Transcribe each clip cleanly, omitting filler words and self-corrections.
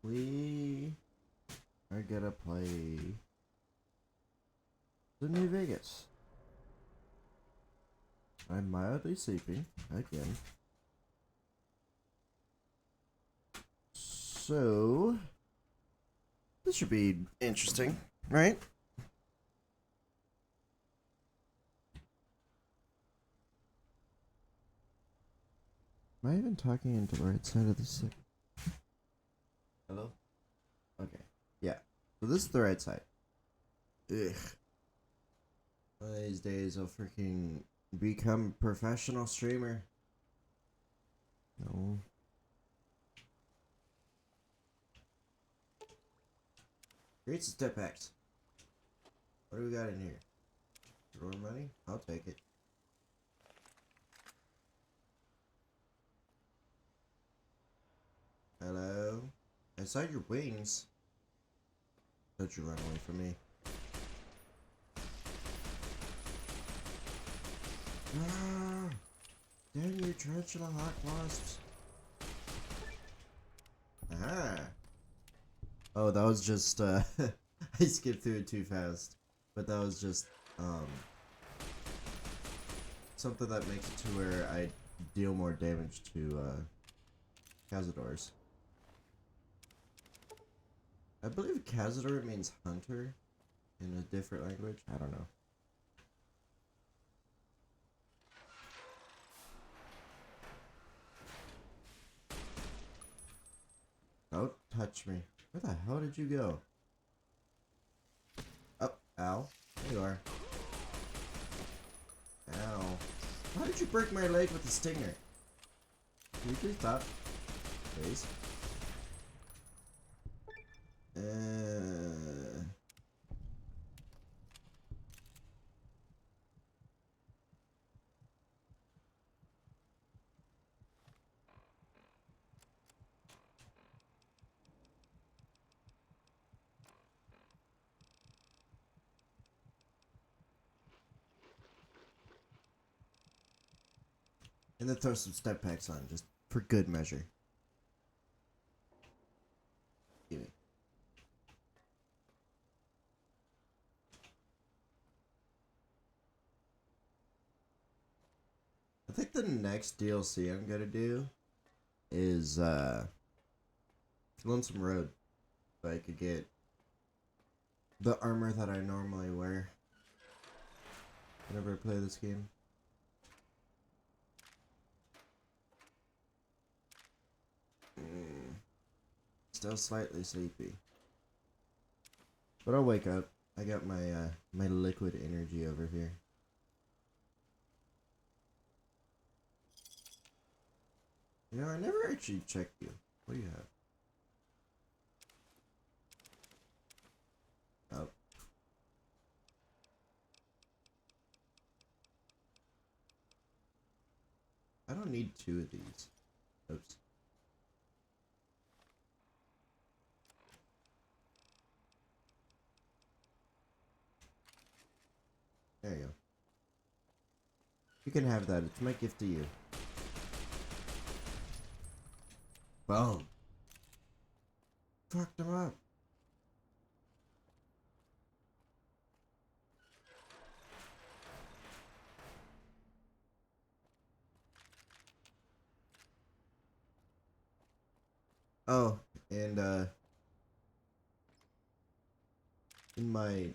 We are gonna play the New Vegas. I'm mildly sleeping again. So, this should be interesting, right? Am I even talking into the right side of the stick? Hello? Okay. Yeah. So this is the right side. Ugh. One of these days I'll freaking become a professional streamer. No. Create step packs. What do we got in here? Drawer money? I'll take it. Hello? I saw your wings. Don't you run away from me. Ah! Damn you, tarantula hot wasps. Ah! Oh, that was just, I skipped through it too fast. But that was just, something that makes it to where I deal more damage to, Cazadors. I believe Cazador means hunter in a different language. I don't know. Don't touch me. Where the hell did you go? Oh, ow. There you are. Ow. How did you break my leg with the stinger? Can you please stop? Please. And then throw some step packs on, just for good measure. Give me. I think the next DLC I'm gonna do is Lonesome Road. So I could get the armor that I normally wear whenever I play this game. Still slightly sleepy. But I'll wake up. I got my my liquid energy over here. You know, I never actually checked you. What do you have? Oh. I don't need two of these. Oops. There you go. You can have that. It's my gift to you. Boom. Fucked him up. Oh, and in my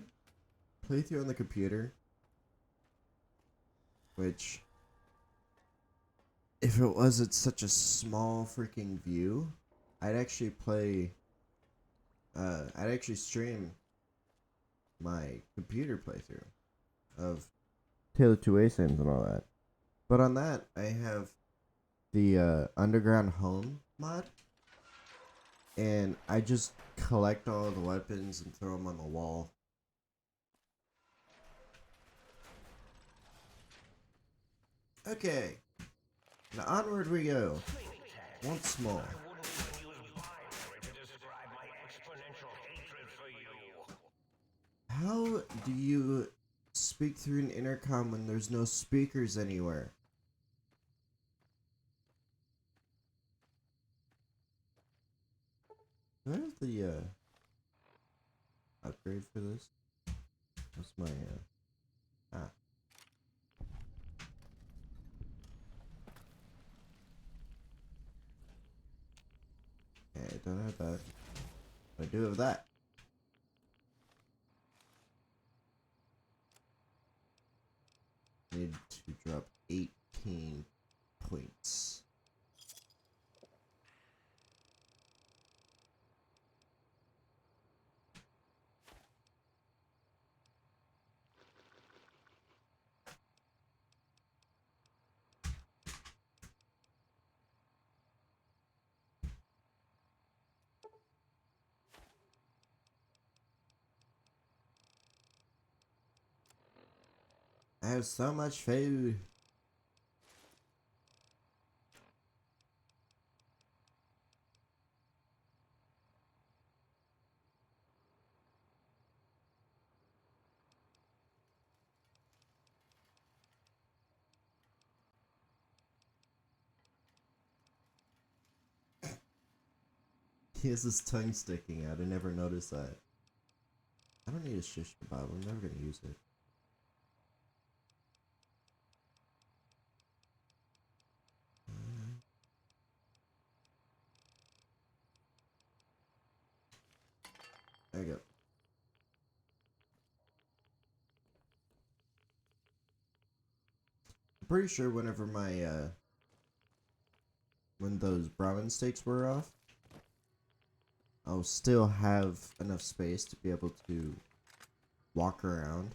playthrough on the computer, which if it wasn't such a small freaking view, I'd actually I'd actually stream my computer playthrough of Tale of Two Asins and all that. But on that, I have the Underground Home mod, and I just collect all the weapons and throw them on the wall. Okay, now onward we go. Once more. How do you speak through an intercom when there's no speakers anywhere? Do I have the upgrade for this? What's my ah? Okay, I don't have that. But I do have that. Need to drop 18 points. I have so much food. He has his tongue sticking out. I never noticed that. I don't need a shish kebab. I'm never gonna use it. There you go. I'm pretty sure whenever my when those Brahmin steaks were off, I'll still have enough space to be able to walk around.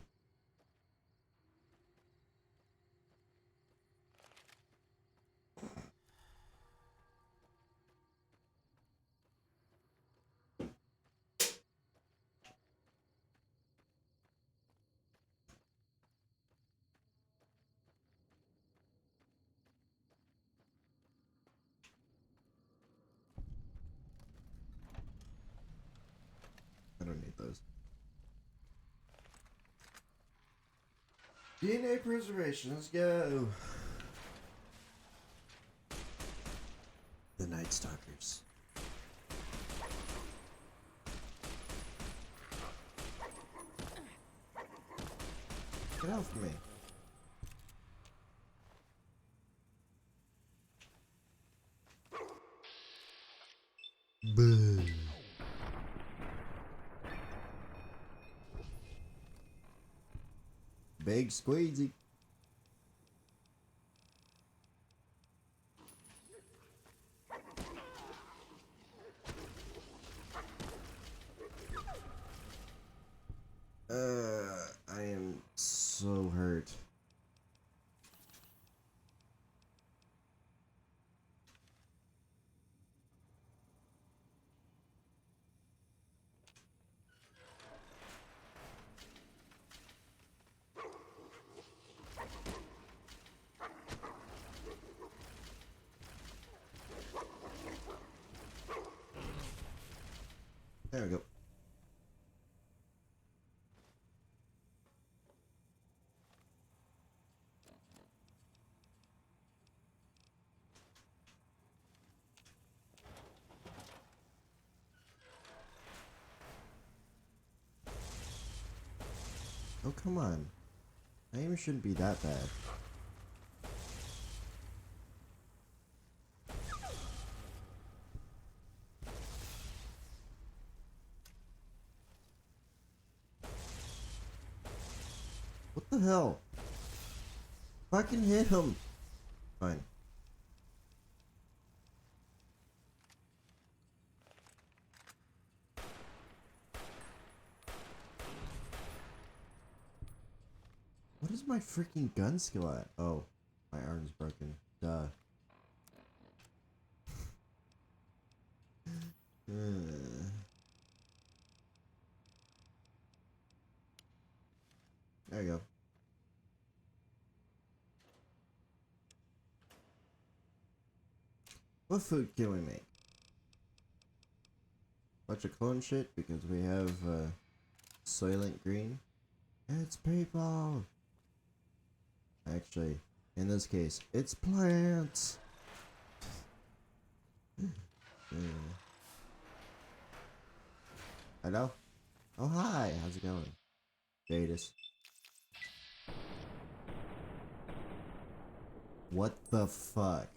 I don't need those. DNA preservation, let's go. The Night Stalkers. Get out from me. Boo. Big squeezy. I am so hurt. There we go. Oh, come on. My aim shouldn't be that bad. What the hell? Fucking hit him. Fine. What is my freaking gun skill at? Oh, my arm's broken. Duh. There you go. What food can we make? Bunch of clone shit because we have Soylent Green. It's people. Actually, in this case, it's plants. Hello? Oh, hi. How's it going? Jadis. What the fuck?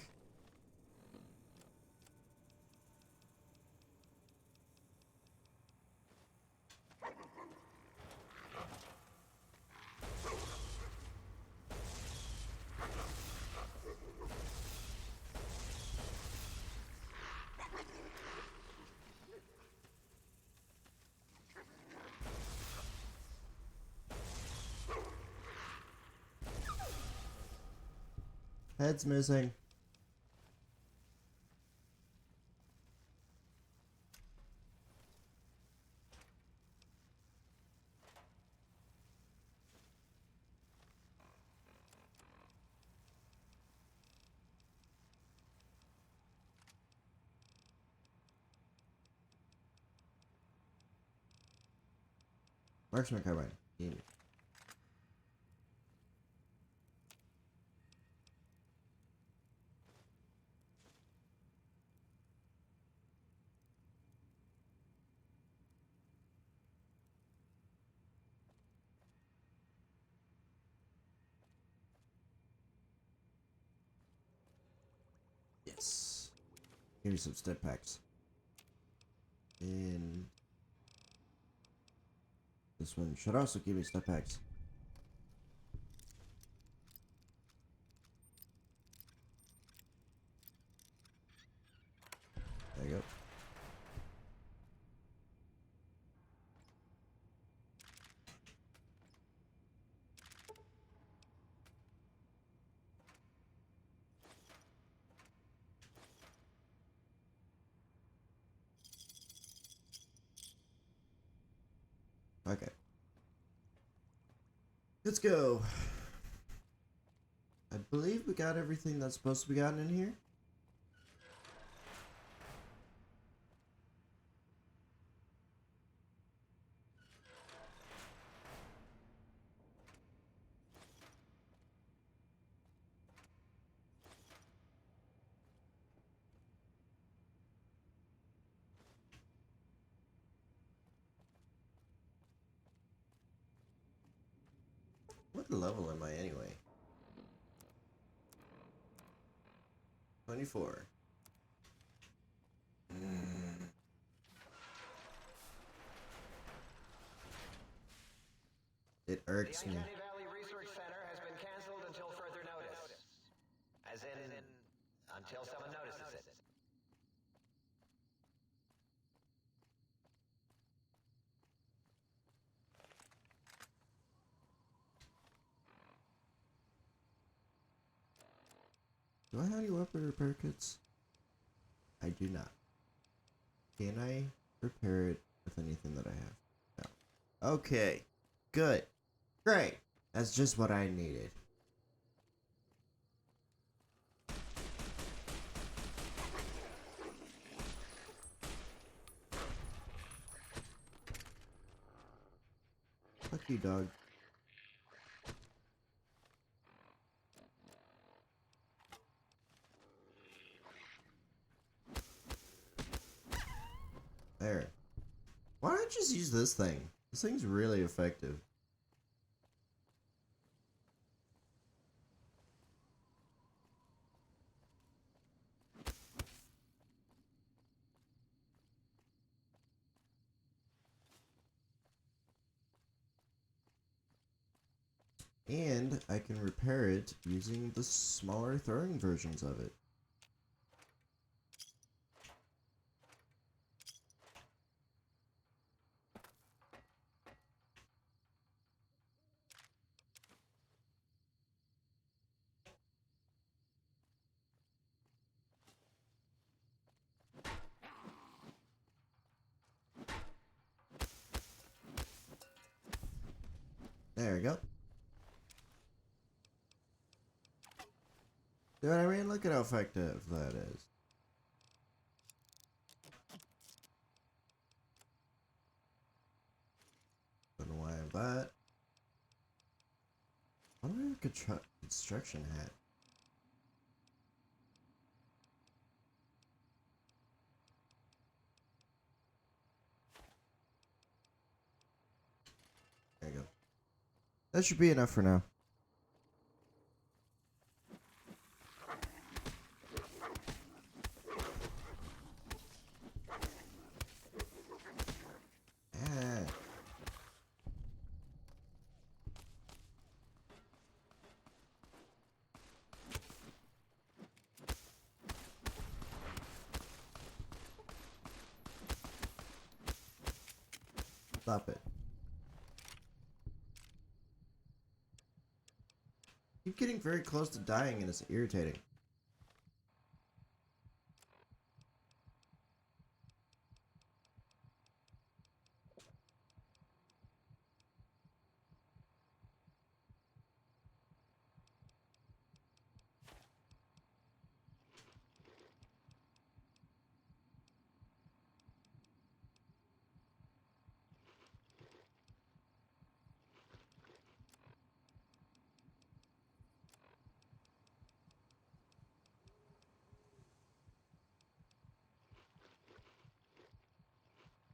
Head's missing. Marksman carbine. Give me. Yes. Give me some step packs. And this one should also give me step packs. There you go. Okay. Let's go. I believe we got everything that's supposed to be gotten in here. What level am I anyway? 24. It irks me. The Uncanny Valley Research Center has been canceled until further notice. As in, until someone notices it. Do I have any weapon repair kits? I do not. Can I repair it with anything that I have? No. Okay. Good. Great. That's just what I needed. Fuck you, dog. There. Why don't I just use this thing? This thing's really effective. And I can repair it using the smaller throwing versions of it. There we go. See what I mean? Look at how effective that is. Don't know why I have that. Why do I have a construction hat? That should be enough for now. Ah. Stop it. Keep getting very close to dying and it's irritating.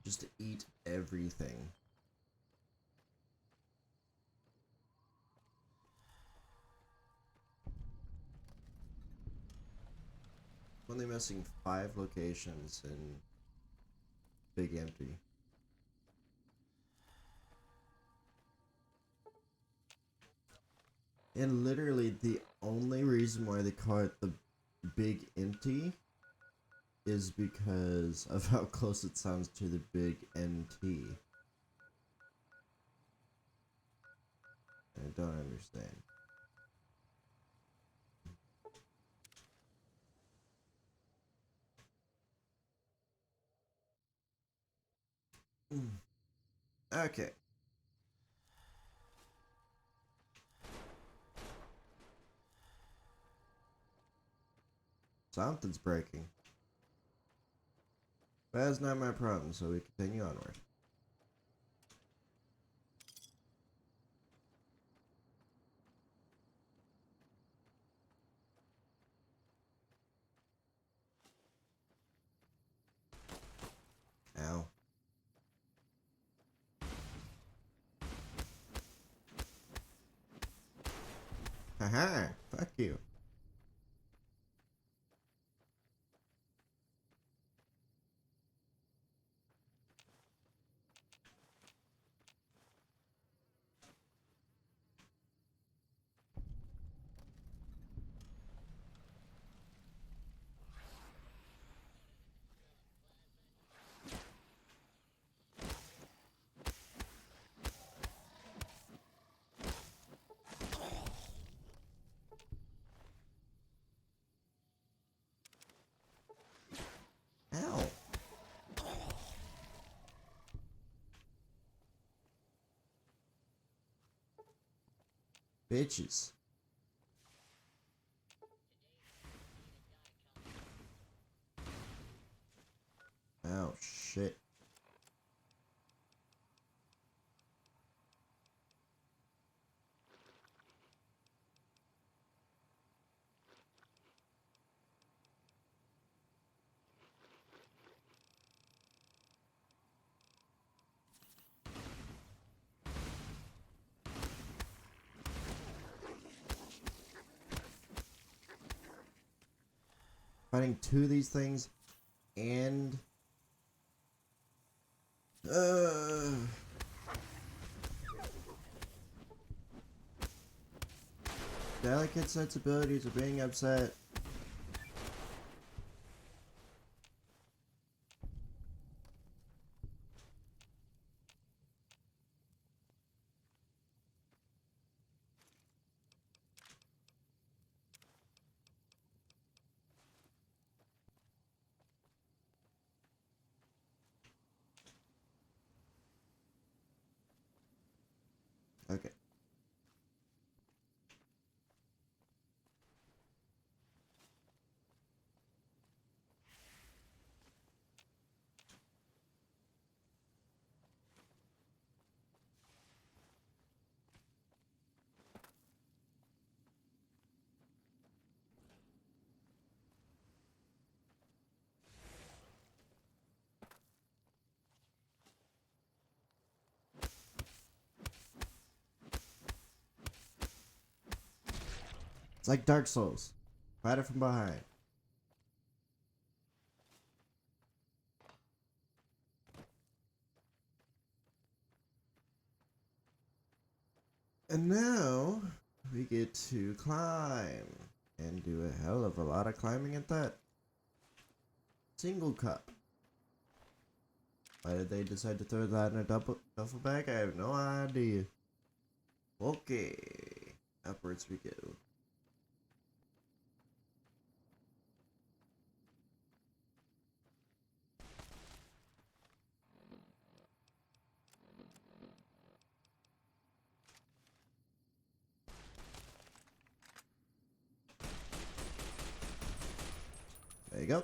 Just to eat everything. Only missing 5 locations in Big Empty. And literally the only reason why they call it the Big Empty is because of how close it sounds to the Big NT. I don't understand. Okay. Something's breaking. But that's not my problem, so we continue onward. Ow. Haha, fuck you. Ow. Bitches. Oh, shit. Fighting 2 of these things and delicate sensibilities are being upset. Okay. It's like Dark Souls. Fight it from behind. And now we get to climb and do a hell of a lot of climbing at that. Single cup. Why did they decide to throw that in a duffel bag? I have no idea. Okay, upwards we go. There you go.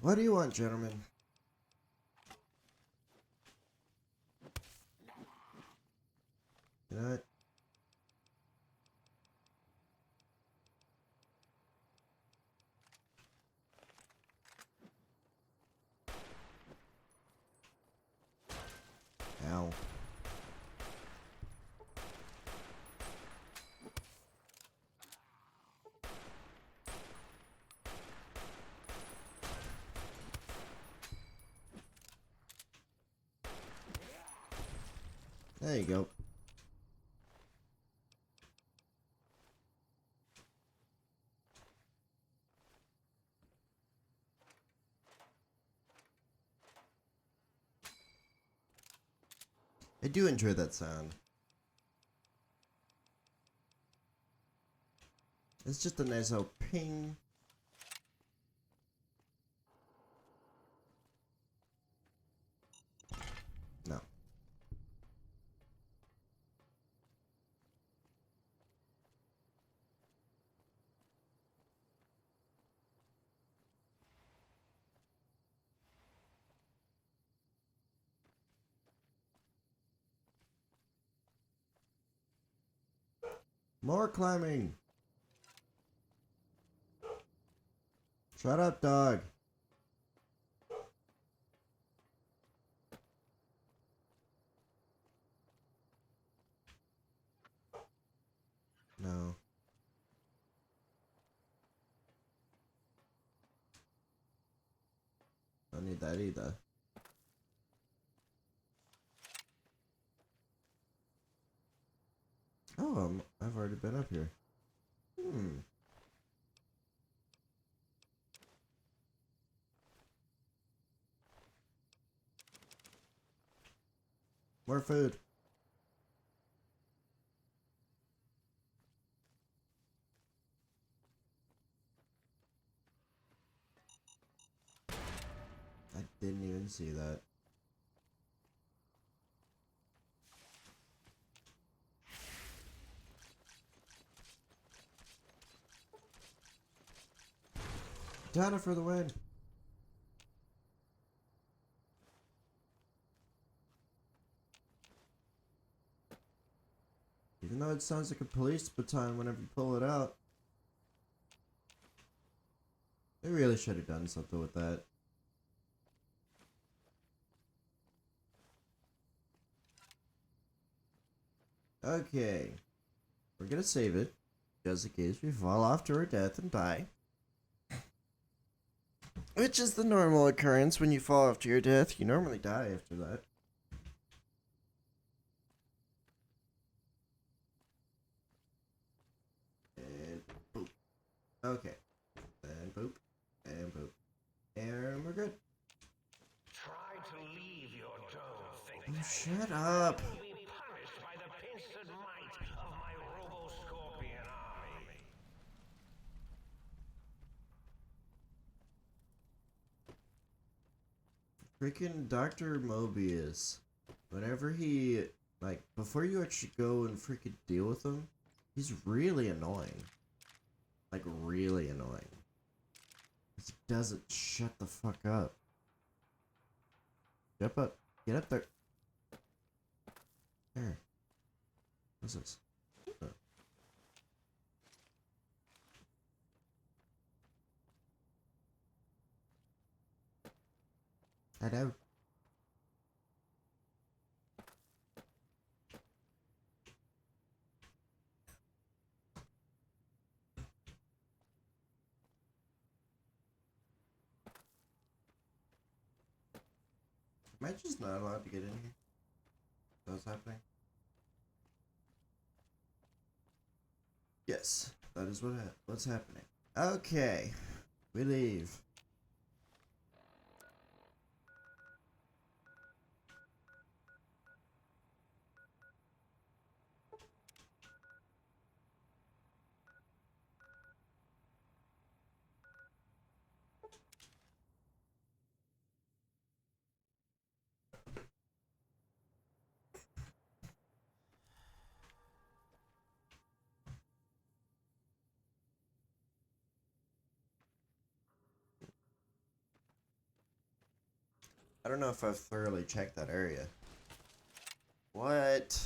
What do you want, gentlemen? You know what? Ow. There you go. I do enjoy that sound. It's just a nice little ping. No. More climbing. Shut up, dog. No. Don't need that either. Oh, I've already been up here. More food. I didn't even see that. Data for the win. Even though it sounds like a police baton whenever you pull it out. They really should have done something with that. Okay. We're gonna save it. Just in case we fall off to our death and die. Which is the normal occurrence when you fall off to your death. You normally die after that. And boop. Okay. And boop. And boop. And we're good. Try to leave your dome, Oh, shut up. You'll be punished by the pincered might of my Robo-Scorpion army. Freaking Dr. Mobius. Whenever he, like, before you actually go and freaking deal with him, he's really annoying. Like, really annoying. He doesn't shut the fuck up. Jump up. Get up there. There. What's this? Oh. Hello. Am I just not allowed to get in here? What's happening? Yes, that is what's happening. Okay, we leave. I don't know if I've thoroughly checked that area. What?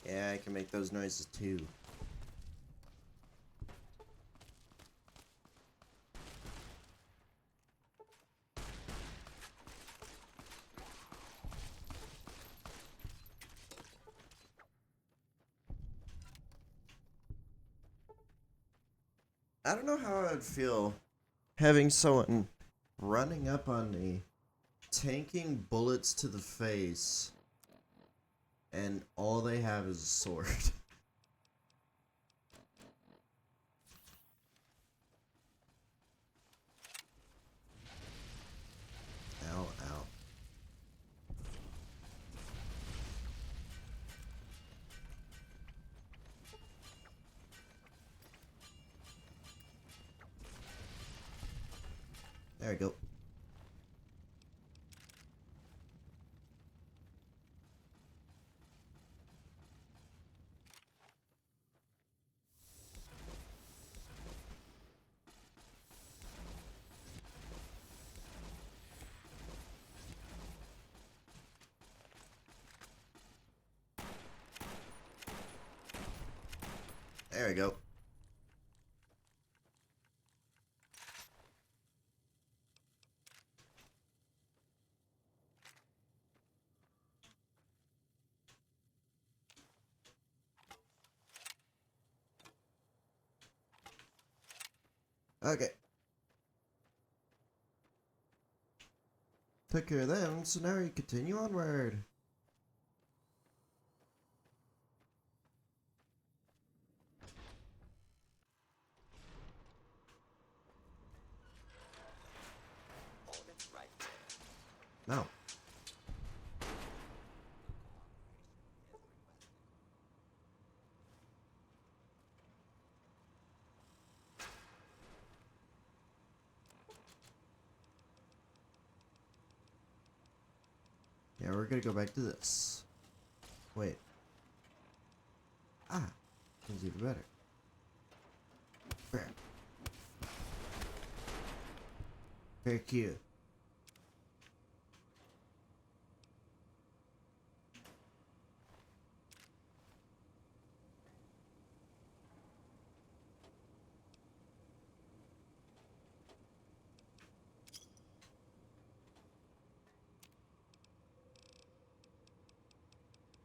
Yeah, I can make those noises too. I don't know how I would feel having someone running up on me, tanking bullets to the face, and all they have is a sword. Ow, ow. There we go. There we go. Okay. Took care of them, so now we continue onward. No. Yeah, we're gonna go back to this. Wait. Ah, it's even better. Fair. Very cute.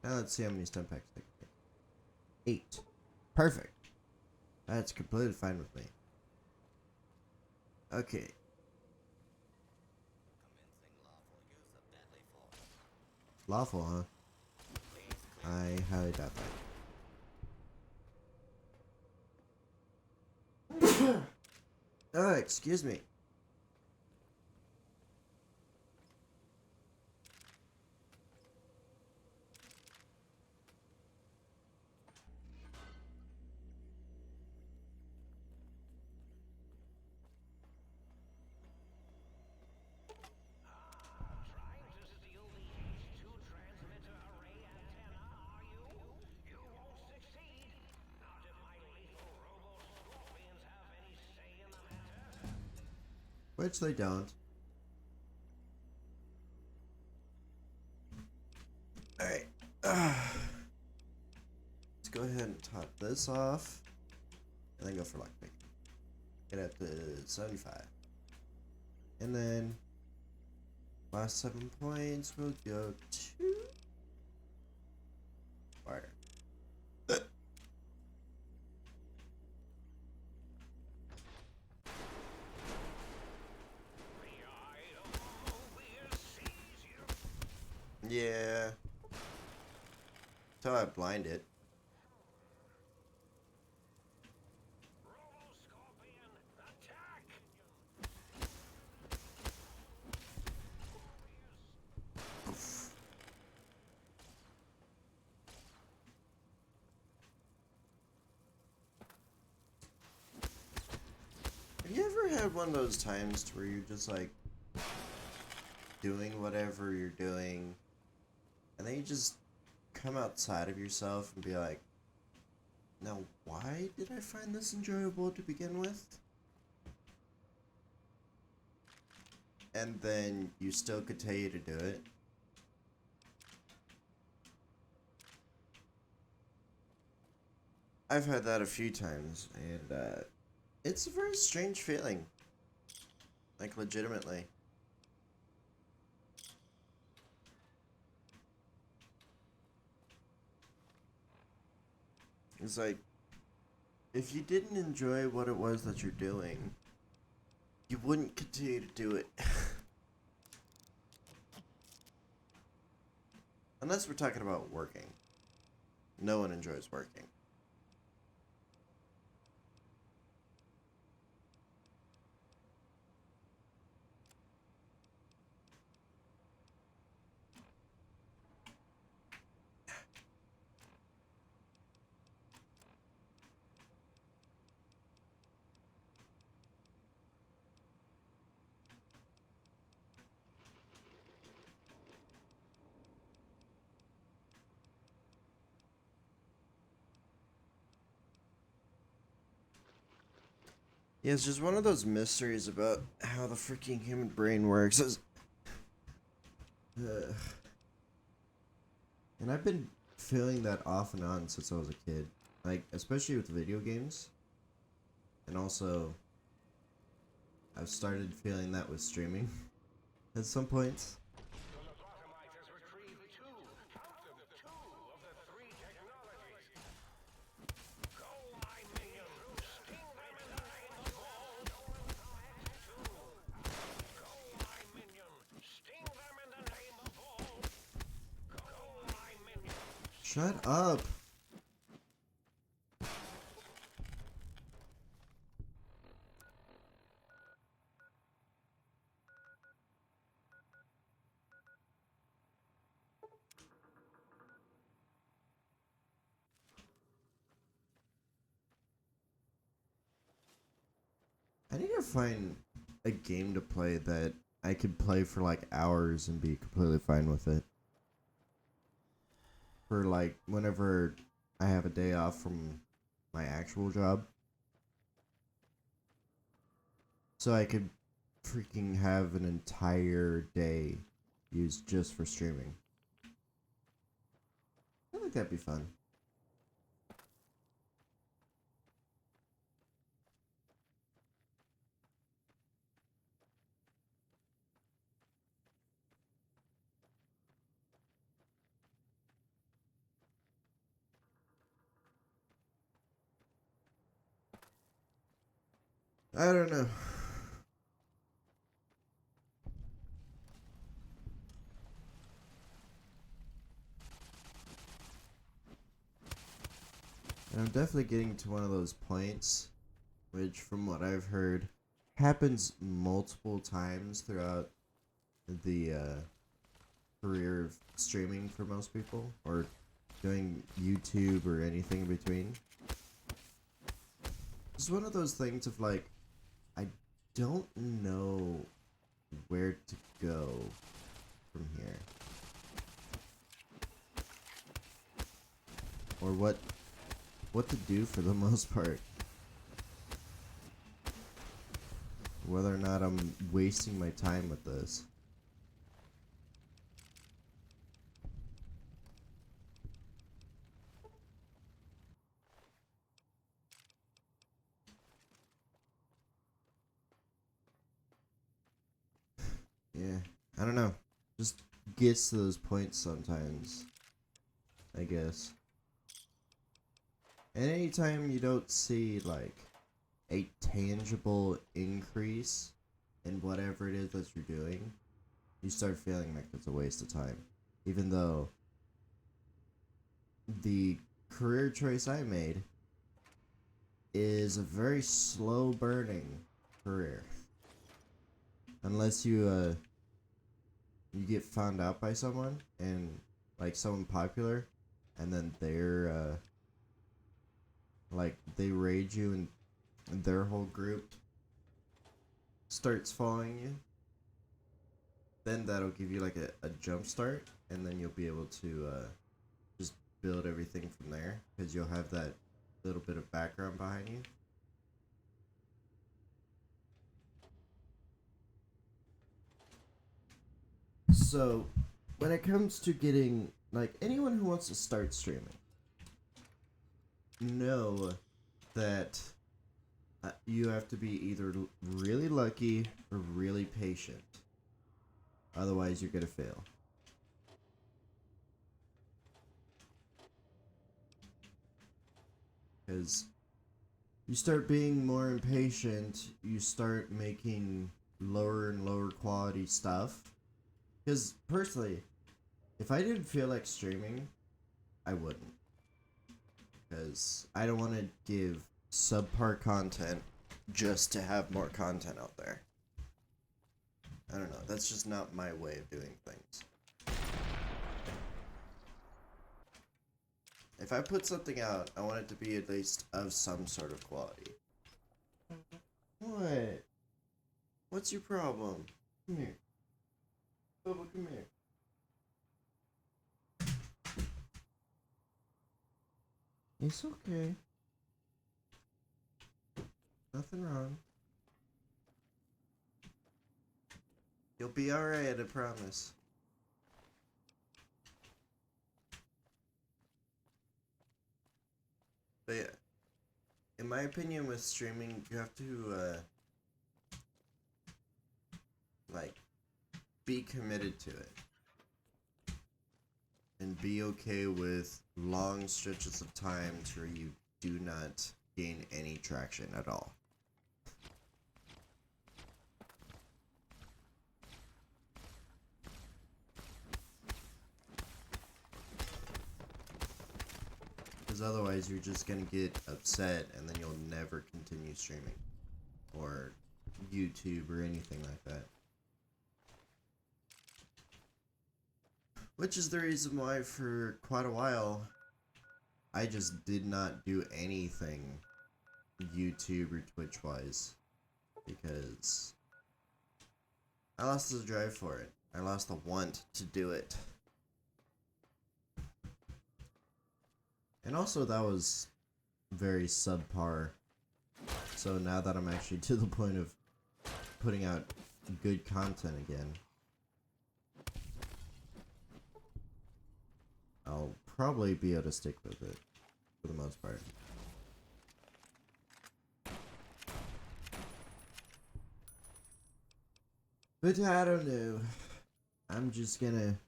Now let's see how many stun packs I can get. 8. Perfect. That's completely fine with me. Okay. Lawful, huh? I highly doubt that. Oh, excuse me. which they don't. Alright. Let's go ahead and top this off. And then go for lockpick. Get up to 75. And then last 7 points will go to fire. Yeah. That's how I blind it. Have you ever had one of those times where you're just like doing whatever you're doing and then you just come outside of yourself and be like, now why did I find this enjoyable to begin with? And then you still continue to do it. I've had that a few times, and it's a very strange feeling. Like, legitimately. It's like, if you didn't enjoy what it was that you're doing, you wouldn't continue to do it. Unless we're talking about working. No one enjoys working. Yeah, it's just one of those mysteries about how the freaking human brain works. And I've been feeling that off and on since I was a kid. Like, especially with video games. And also, I've started feeling that with streaming at some points. Shut up! I need to find a game to play that I could play for like hours and be completely fine with it. For like whenever I have a day off from my actual job. So I could freaking have an entire day used just for streaming. I think that'd be fun. I don't know. And I'm definitely getting to one of those points, which from what I've heard, happens multiple times throughout the career of streaming for most people, or doing YouTube or anything in between. It's one of those things of like, I don't know where to go from here. Or what to do for the most part. whether or not I'm wasting my time with this. Yeah, I don't know. Just gets to those points sometimes, I guess. And anytime you don't see, like, a tangible increase in whatever it is that you're doing, you start feeling like it's a waste of time. Even though the career choice I made is a very slow burning career. Unless you get found out by someone, and like someone popular, and then they're like they raid you, and their whole group starts following you, then that'll give you like a jump start, and then you'll be able to just build everything from there, because you'll have that little bit of background behind you. So, when it comes to getting, like, anyone who wants to start streaming, know that you have to be either really lucky or really patient. Otherwise, you're gonna fail. Because you start being more impatient, you start making lower and lower quality stuff. Because personally, if I didn't feel like streaming, I wouldn't. Because I don't want to give subpar content just to have more content out there. I don't know, that's just not my way of doing things. If I put something out, I want it to be at least of some sort of quality. What? What's your problem? Come here. Bubba, come here. It's okay. Nothing wrong. You'll be alright, I promise. But yeah, in my opinion with streaming, you have to, like, be committed to it. And be okay with long stretches of times where you do not gain any traction at all. Because otherwise you're just gonna get upset and then you'll never continue streaming. Or YouTube or anything like that. Which is the reason why for quite a while I just did not do anything YouTube or Twitch wise. Because I lost the drive for it. I lost the want to do it. And also that was very subpar. So now that I'm actually to the point of putting out good content again, I'll probably be able to stick with it for the most part. But I don't know. I'm just gonna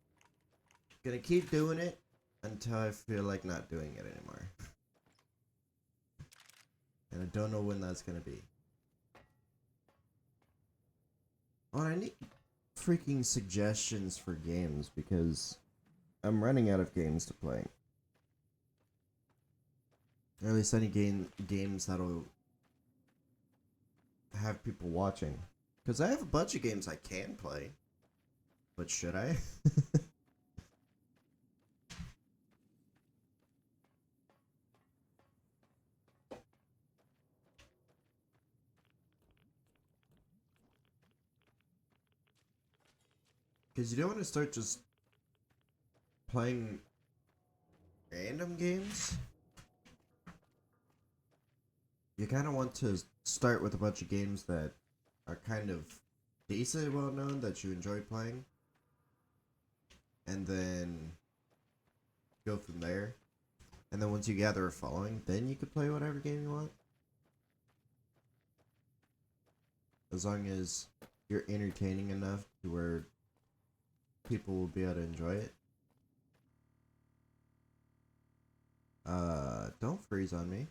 keep doing it until I feel like not doing it anymore. And I don't know when that's gonna be. Oh, I need freaking suggestions for games because I'm running out of games to play. Or at least any games that'll have people watching. Because I have a bunch of games I can play. But should I? Because you don't want to start just playing random games. You kind of want to start with a bunch of games that are kind of decent, well known, that you enjoy playing, and then go from there. And then once you gather a following, then you could play whatever game you want. As long as you're entertaining enough to where people will be able to enjoy it. Don't freeze on me.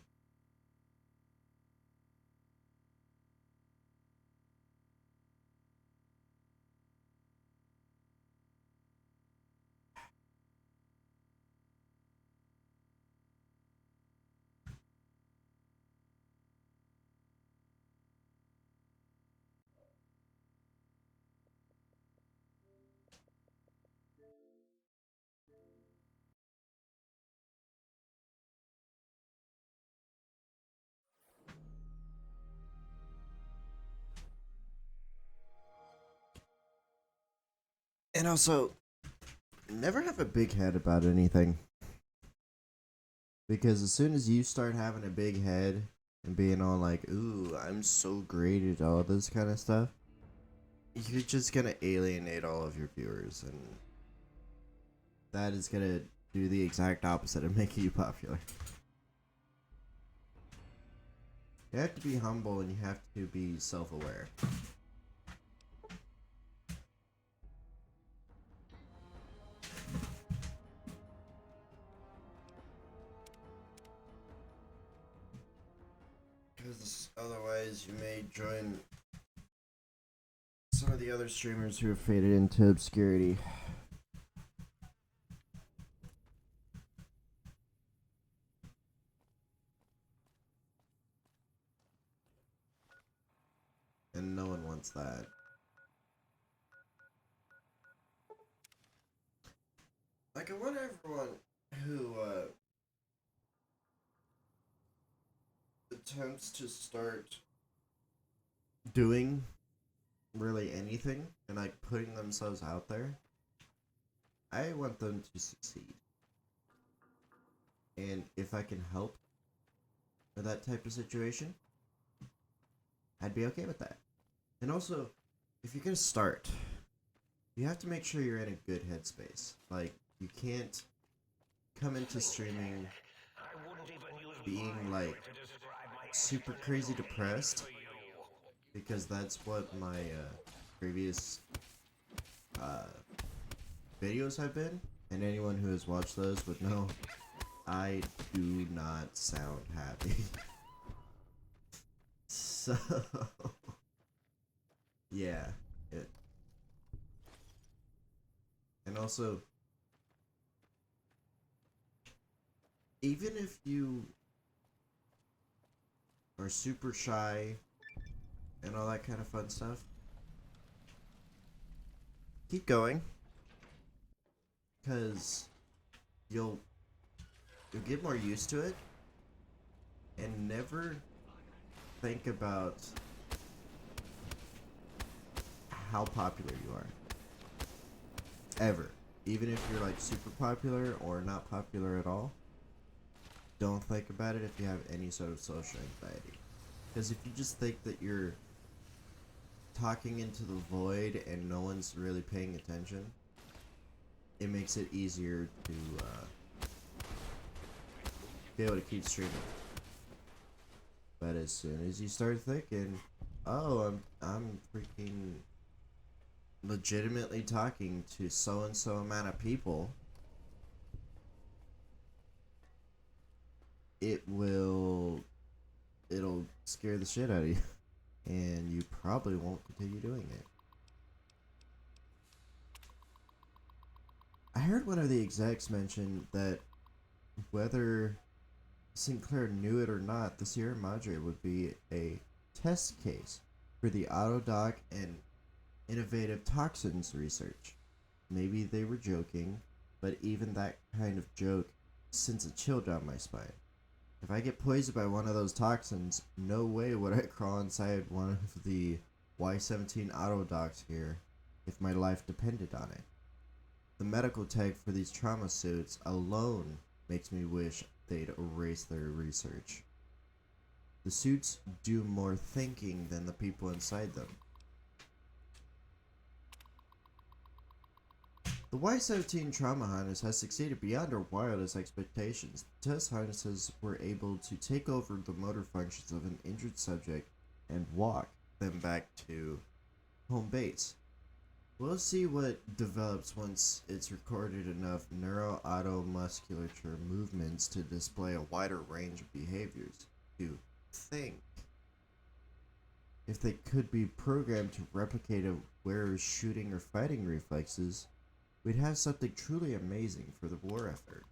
And also, never have a big head about anything. Because as soon as you start having a big head and being all like, ooh, I'm so great at all this kind of stuff, you're just gonna alienate all of your viewers, and that is gonna do the exact opposite of making you popular. You have to be humble and you have to be self-aware. Because otherwise you may join some of the other streamers who have faded into obscurity. And no one wants that. Like, I want everyone who attempts to start doing really anything and like putting themselves out there, I want them to succeed. And if I can help with that type of situation, I'd be okay with that. And also, if you're gonna start, you have to make sure you're in a good headspace. Like, you can't come into streaming being like super crazy depressed, because that's what my previous videos have been, and anyone who has watched those would know I do not sound happy. So yeah, and also, even if you are super shy and all that kind of fun stuff, keep going, because you'll get more used to it, and never think about how popular you are. Ever. Even if you're like super popular or not popular at all, don't think about it if you have any sort of social anxiety. Because if you just think that you're talking into the void and no one's really paying attention, it makes it easier to be able to keep streaming. But as soon as you start thinking, oh, I'm freaking legitimately talking to so and so amount of people, it'll scare the shit out of you, and you probably won't continue doing it. I heard one of the execs mention that whether Sinclair knew it or not, the Sierra Madre would be a test case for the Autodoc and innovative toxins research. Maybe they were joking, but even that kind of joke sends a chill down my spine. If I get poisoned by one of those toxins, no way would I crawl inside one of the Y-17 Autodocs here if my life depended on it. The medical tag for these trauma suits alone makes me wish they'd erase their research. The suits do more thinking than the people inside them. The Y-17 trauma harness has succeeded beyond our wildest expectations. The test harnesses were able to take over the motor functions of an injured subject and walk them back to home base. We'll see what develops once it's recorded enough neuroautomusculature movements to display a wider range of behaviors. To think. If they could be programmed to replicate a wearer's shooting or fighting reflexes, we'd have something truly amazing for the war effort.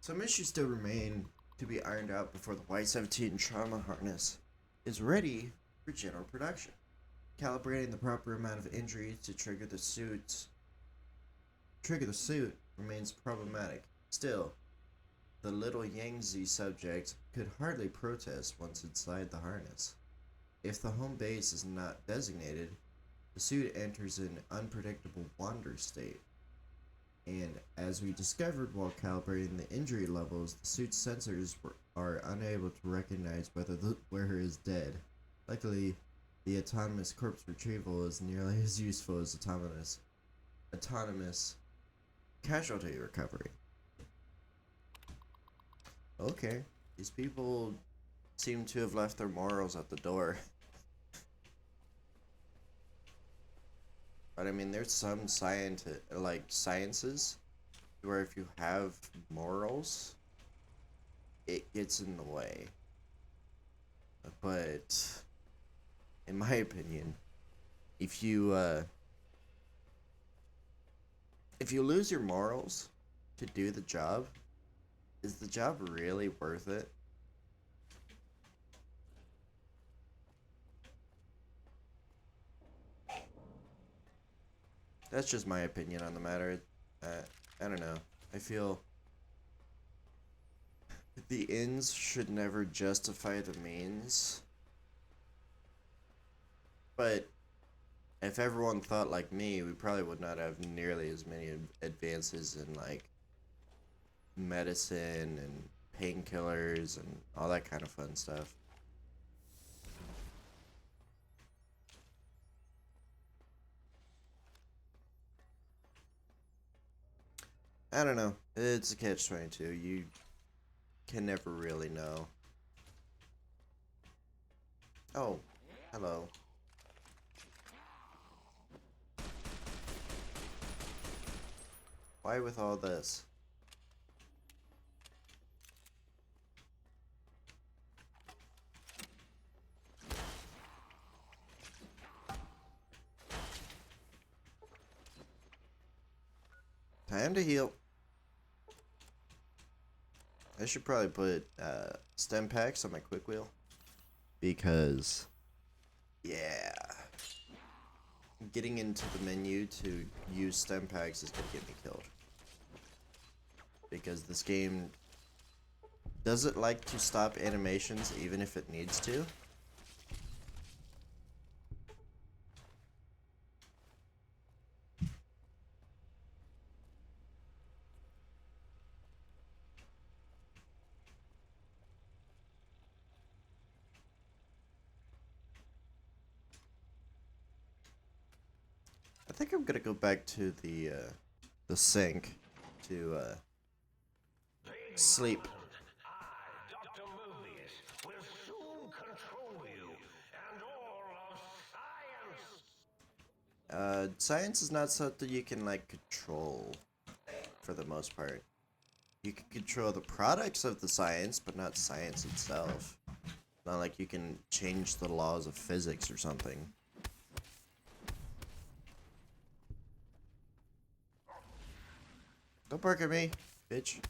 Some issues still remain to be ironed out before the Y-17 trauma harness is ready for general production. Calibrating the proper amount of injuries to trigger the suit remains problematic. Still, the little Yangtze subject could hardly protest once inside the harness. If the home base is not designated, the suit enters an unpredictable wander state. And as we discovered while calibrating the injury levels, the suit's sensors are unable to recognize whether the wearer is dead. Luckily, the autonomous corpse retrieval is nearly as useful as autonomous casualty recovery. Okay, these people seem to have left their morals at the door. But I mean, there's some sciences where if you have morals, it gets in the way. But in my opinion, if you lose your morals to do the job, is the job really worth it? That's just my opinion on the matter. I don't know. I feel the ends should never justify the means. But if everyone thought like me, we probably would not have nearly as many advances in like medicine and painkillers and all that kind of fun stuff. I don't know. It's a catch-22. You can never really know. Oh, hello. Why with all this? Time to heal. I should probably put stem packs on my quick wheel. Because, yeah. Getting into the menu to use stem packs is going to get me killed. Because this game doesn't like to stop animations even if it needs to. I think I'm gonna go back to the sink to sleep. I, Dr. Mobius, will soon control you and all of science. Science is not something you can like control for the most part. You can control the products of the science, but not science itself. Not like you can change the laws of physics or something. Don't bark at me, bitch.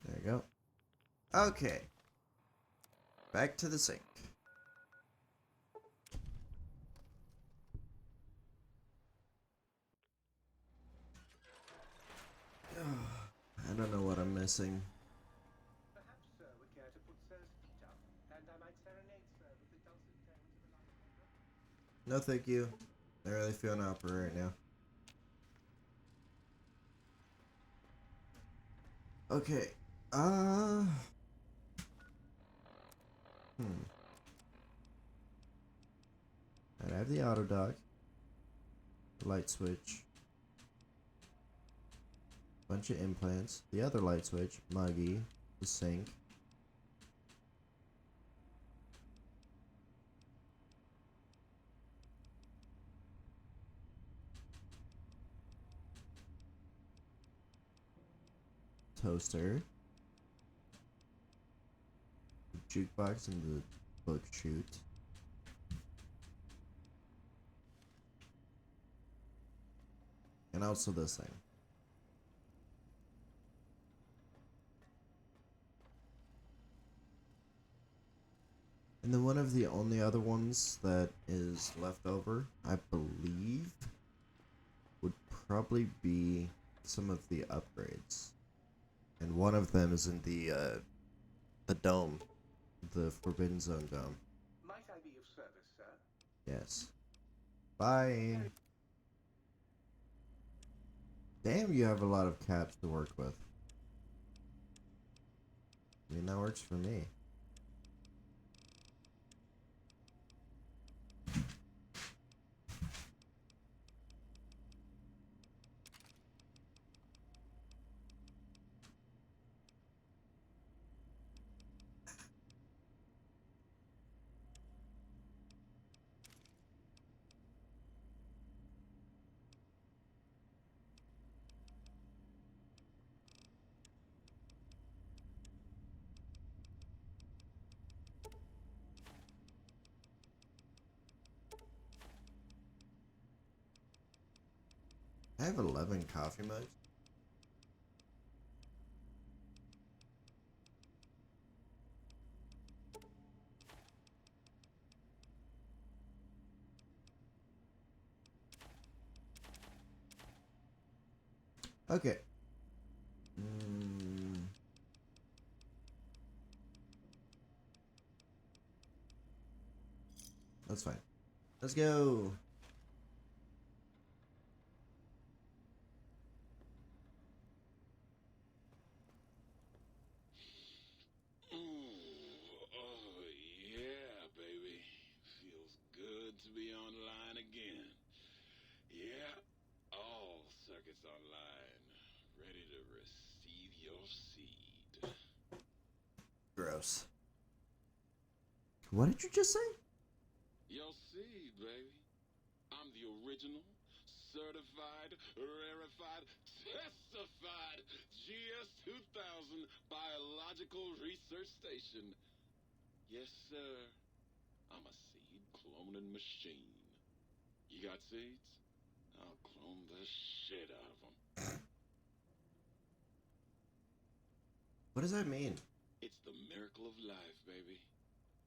There you go. Okay. Back to the sink. menacing. Perhaps Sir would care to put Sir's feet up, and I might serenade Sir with the dulcet tones of a light. No, thank you. I really feel an opera right now. Okay. I have the auto dock, the light switch, bunch of implants, the other light switch, Muggy, the sink. Toaster, the jukebox, and the book chute. And also this thing. And then one of the only other ones that is left over, I believe, would probably be some of the upgrades. And one of them is in the dome, the Forbidden Zone dome. Might I be of service, Sir? Yes. Bye. Damn, you have a lot of caps to work with. I mean, that works for me. I have 11 coffee mugs. Okay. That's fine. Let's go. Oh, yeah, baby. Feels good to be online again. Yeah, all circuits online. Ready to receive your seed. Gross. What did you just say? Your seed, baby. I'm the original, certified, rarefied, testified GS-2000 Biological Research Station. Yes, sir. I'm a seed cloning machine. You got seeds? I'll clone the shit out of them. What does that mean? It's the miracle of life, baby.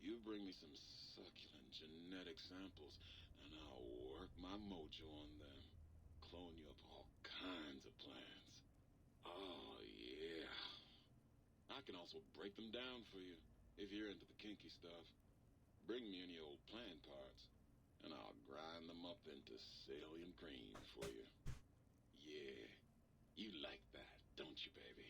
You bring me some succulent genetic samples, and I'll work my mojo on them. Clone you up all kinds of plants. Oh, yeah. I can also break them down for you, if you're into the kinky stuff. Bring me any old plant parts, and I'll grind them up into salient cream for you. Yeah, you like that, don't you, baby?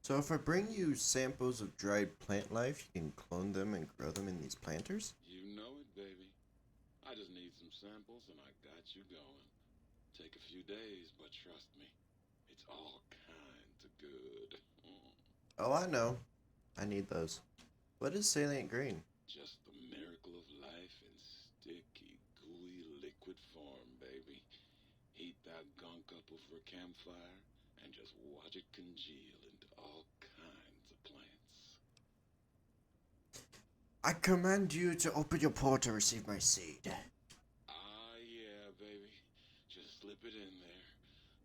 So if I bring you samples of dried plant life, you can clone them and grow them in these planters? You know it, baby. I just need some samples, and I got you going. Take a few days, but trust me, it's all kinds of good. Oh, I know. I need those. What is salient green? Just the miracle of life in sticky, gooey liquid form, baby. Heat that gunk up over a campfire and just watch it congeal into all kinds of plants. I command you to open your paw to receive my seed. Ah, yeah, baby. Just slip it in there.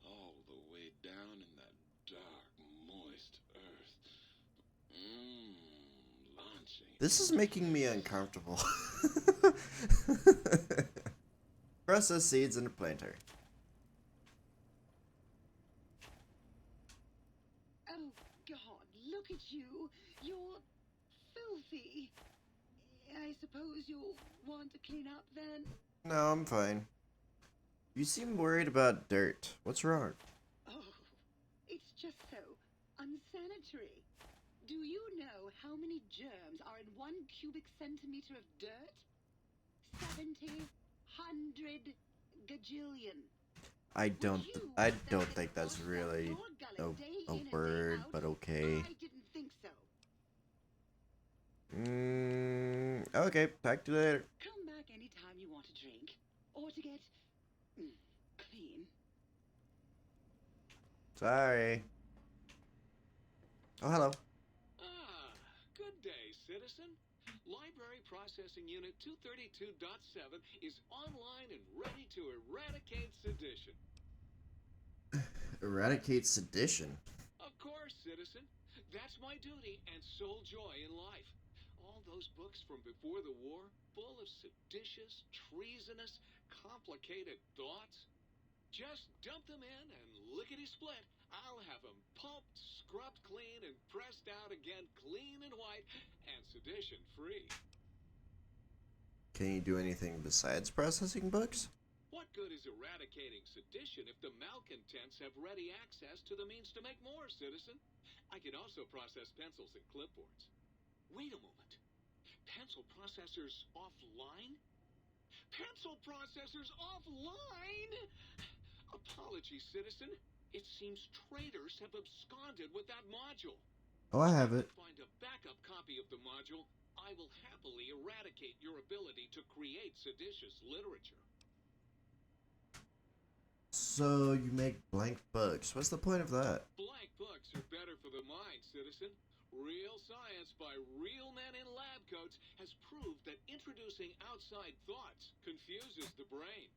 All the way down in that dark, moist earth. Launching. This is making me uncomfortable. Process seeds in a planter. I suppose you'll want to clean up then? No, I'm fine. You seem worried about dirt. What's wrong? Oh, it's just so unsanitary. Do you know how many germs are in 1 cubic centimeter of dirt? 70, 100, gajillion. I Would don't you I want don't that think that's across really your gullet day a in and day word, out? but okay. I didn't think so. Okay, talk to you later. Come back anytime you want a drink or to get clean. Sorry. Oh, hello. Ah, good day, citizen. Library Processing Unit 232.7 is online and ready to eradicate sedition. Eradicate sedition. Of course, citizen. That's my duty and sole joy in life. All those books from before the war, full of seditious, treasonous, complicated thoughts. Just dump them in and lickety-split. I'll have them pulped, scrubbed clean, and pressed out again clean and white and sedition-free. Can you do anything besides processing books? What good is eradicating sedition if the malcontents have ready access to the means to make more, citizen? I can also process pencils and clipboards. Wait a moment. Pencil processors offline? Pencil processors offline? Apologies, citizen. It seems traitors have absconded with that module. Oh, I have it. If I find a backup copy of the module, I will happily eradicate your ability to create seditious literature. So you make blank books. What's the point of that? Blank books are better for the mind, citizen. Real science by real men in lab coats has proved that introducing outside thoughts confuses the brain.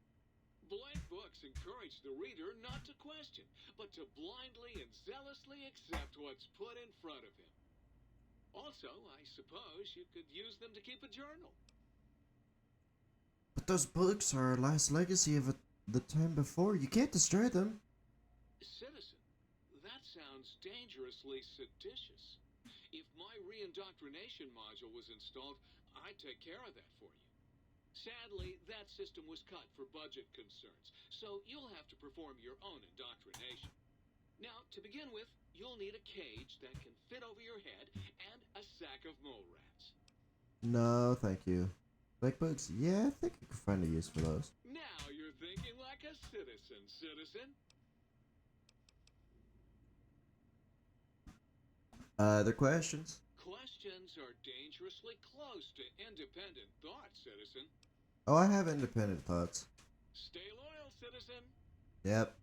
Blank books encourage the reader not to question, but to blindly and zealously accept what's put in front of him. Also, I suppose you could use them to keep a journal. But those books are our last legacy of the time before. You can't destroy them. Citizen, that sounds dangerously seditious. If my reindoctrination module was installed, I'd take care of that for you. Sadly, that system was cut for budget concerns, so you'll have to perform your own indoctrination. Now, to begin with, you'll need a cage that can fit over your head and a sack of mole rats. No, thank you. Blank books? Yeah, I think I could find a use for those. Now you're thinking like a citizen, citizen. Other questions? Questions are dangerously close to independent thought, citizen. Oh, I have independent thoughts. Stay loyal, citizen. Yep.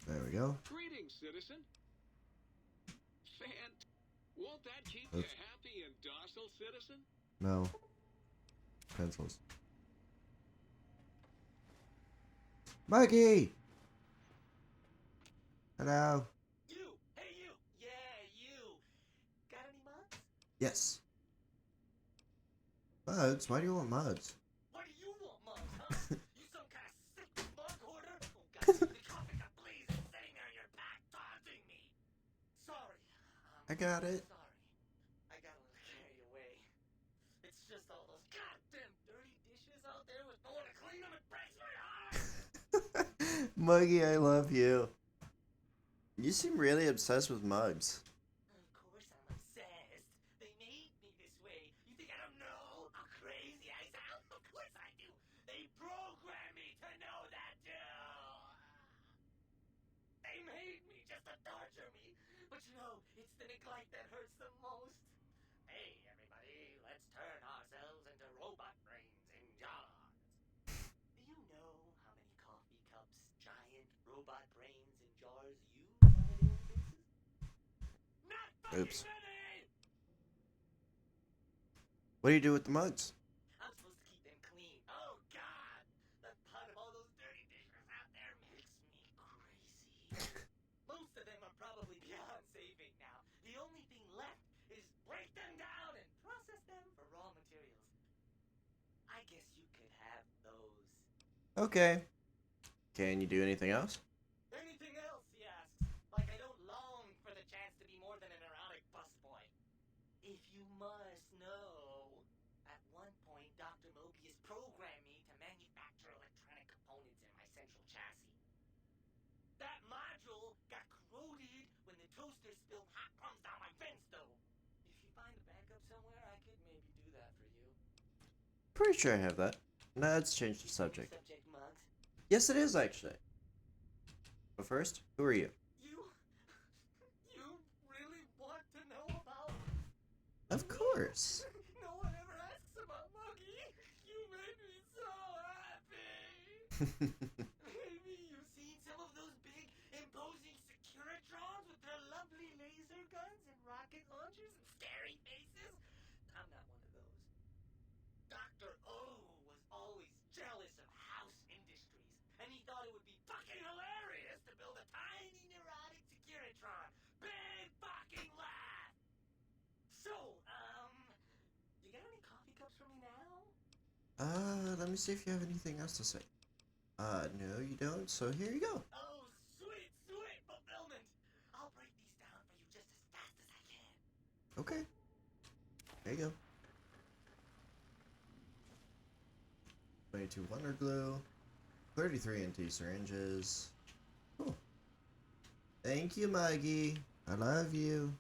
There we go. Greetings, citizen. Won't that keep you Oops. happy and docile, citizen? No. Pencils. Mikey! Hello. You! Hey, you! Yeah, you! Got any mugs? Yes. Mugs? Why do you want mugs? What do you want, mugs, huh? You some kind of sick mug hoarder? Oh, God, the coffee got blazing sitting there in your back, taunting me. Sorry. I got it. Sorry. I got a little carried away. It's just all those goddamn dirty dishes out there with no one to clean them. It breaks my heart! Muggy, I love you. You seem really obsessed with mugs. Of course I'm obsessed. They made me this way. You think I don't know how crazy I sound? Of course I do. They programmed me to know that too. They made me just to torture me. But you know, it's the neglect that hurts the most. Hey, everybody, let's turn ourselves into robot brains in jars. Do you know how many coffee cups, giant robot brains in jars use on a daily basis? Not fucking Oops. many! What do you do with the mugs? I'm supposed to keep them clean. Oh, God! The thought of all those dirty dishes out there makes me crazy. Most of them are probably beyond saving now. The only thing left is break them down and process them for raw materials. I guess you could have those. Okay. Can you do anything else? Anything else, he asks. Like I don't long for the chance to be more than an erotic busboy. If you must know. pretty sure I have that. No, let's change the subject. Subject, Mugs. Yes, it is actually. But first, who are you? You really want to know about? Of course. No one ever asks about Muggy. You made me so happy. Maybe you've seen some of those big, imposing Securitrons with their lovely laser guns and rocket launchers and scary faces? I'm not one of those. Dr. O was always jealous of House Industries, and he thought it would be fucking hilarious to build a tiny neurotic Securitron. Big fucking laugh! So, you got any coffee cups for me now? Let me see if you have anything else to say. No, you don't, so here you go. Oh, sweet, sweet fulfillment! I'll break these down for you just as fast as I can. Okay. There you go. 22 Wonder Glue. 33 anti-syringes. Cool. Thank you, Muggy. I love you.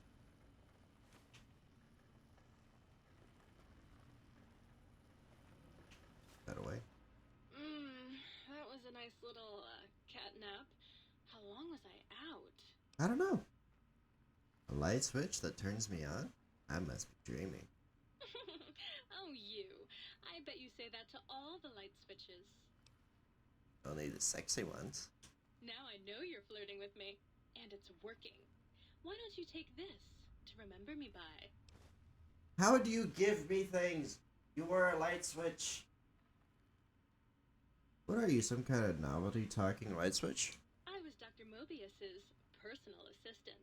That away. That was a nice little cat nap. How long was I out? I don't know. A light switch that turns me on? I must be dreaming. Oh, you. I bet you say that to all the light switches. Only the sexy ones. Now I know you're flirting with me, and it's working. Why don't you take this to remember me by? How do you give me things? You were a light switch. What are you, some kind of novelty talking light switch? I was Dr. Mobius's personal assistant.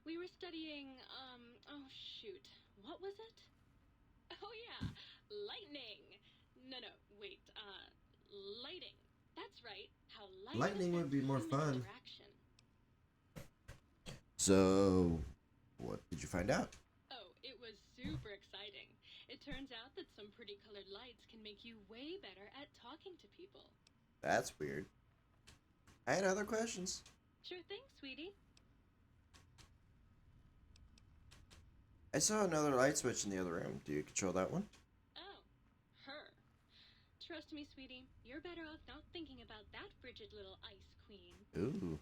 We were studying, oh shoot, what was it? Oh yeah, lightning. No, wait, lighting. That's right, how Lightning would be more human fun. interaction. So, what did you find out? Oh, it was super exciting. It turns out that some pretty colored lights can make you way better at talking to people. That's weird. I had other questions. Sure thing, sweetie. I saw another light switch in the other room. Do you control that one? Oh, her. Trust me, sweetie, you're better off not thinking about that frigid little ice queen. Ooh.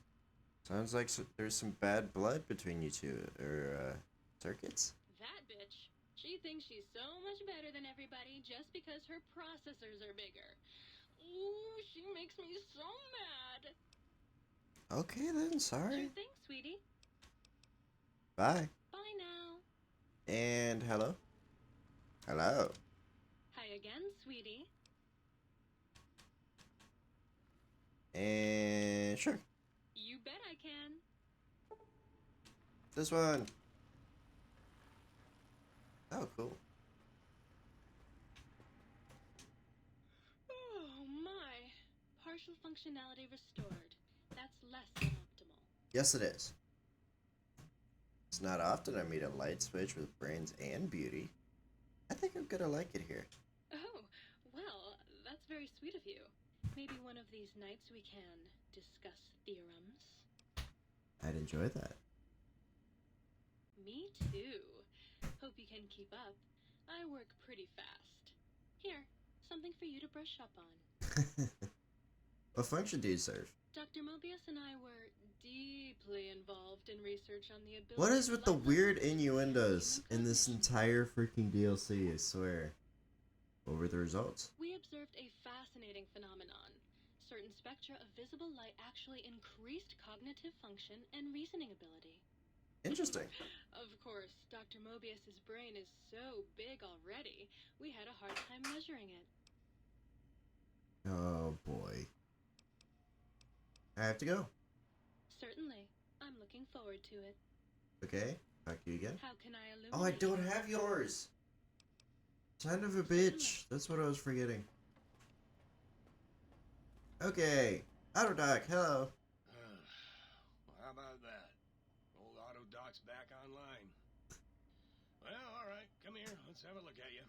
Sounds like there's some bad blood between you two. Or, circuits? That bitch. She thinks she's so much better than everybody just because her processors are bigger. Ooh, she makes me so mad. Okay then, Sure sorry. thing, sweetie. Bye. Bye now. And hello? Hello. Hi again, sweetie. And sure. You bet I can. This one. Oh, cool. Oh my. Partial functionality restored. That's less than optimal. Yes, it is. It's not often I meet a light switch with brains and beauty. I think I'm gonna like it here. Oh, well, that's very sweet of you. Maybe one of these nights we can discuss theorems. I'd enjoy that. Me too. Hope you can keep up. I work pretty fast. Here, something for you to brush up on. What function do you serve? Dr. Mobius and I were deeply involved in research on the ability. What is with the to light weird up innuendos human in this cognition. entire freaking DLC, I swear? What were the results? We observed a fascinating phenomenon. Certain spectra of visible light actually increased cognitive function and reasoning ability. Interesting. Of course, Dr. Mobius's brain is so big already, we had a hard time measuring it. Oh boy. I have to go. Certainly. I'm looking forward to it. Okay, talk to you again. How can I illuminate? Oh, I don't have yours! Son of a bitch. That's what I was forgetting. Okay. Autodoc, hello. Well, how about that? Old Autodoc's back online. Well, alright, come here, let's have a look at you.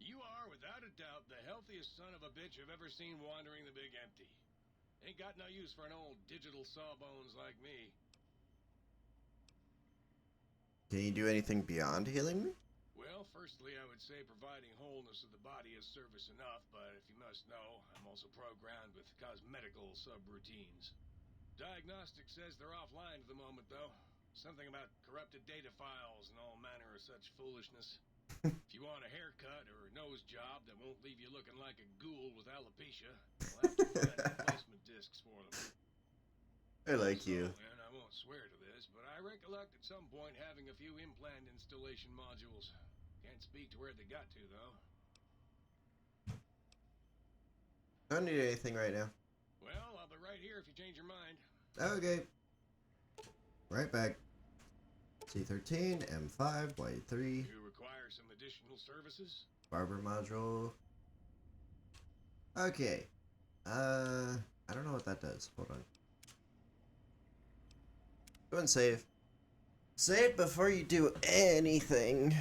You are, without a doubt, the healthiest son of a bitch I've ever seen wandering the big empty. Ain't got no use for an old digital sawbones like me. Can you do anything beyond healing me? Well, Firstly, I would say providing wholeness of the body is service enough, but if you must know, I'm also programmed with cosmetical subroutines. Diagnostic says they're offline at the moment, though. Something about corrupted data files and all manner of such foolishness. If you want a haircut or a nose job that won't leave you looking like a ghoul with alopecia, you'll have to find replacement discs for them. I like you. Also, and I won't swear to this, but I recollect at some point having a few implant installation modules. Can't speak to where they got to, though. Don't need anything right now. Well, I'll be right here if you change your mind. Okay. Right back. C13, M5, Y3, You require some additional services? barber module. Okay. I don't know what that does. Hold on. Go and save. Save before you do anything.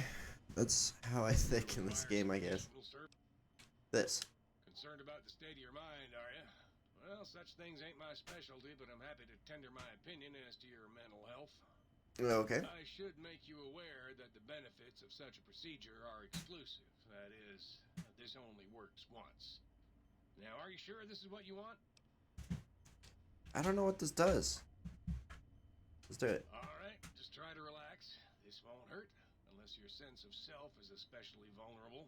That's how I think in this game, I guess. This. Concerned about the state of your mind, are you? Well, such things ain't my specialty, but I'm happy to tender my opinion as to your mental health. Okay. I should make you aware that the benefits of such a procedure are exclusive. That is, this only works once. Now, are you sure this is what you want? I don't know what this does. Let's do it. Alright, just try to relax. This won't hurt, unless your sense of self is especially vulnerable.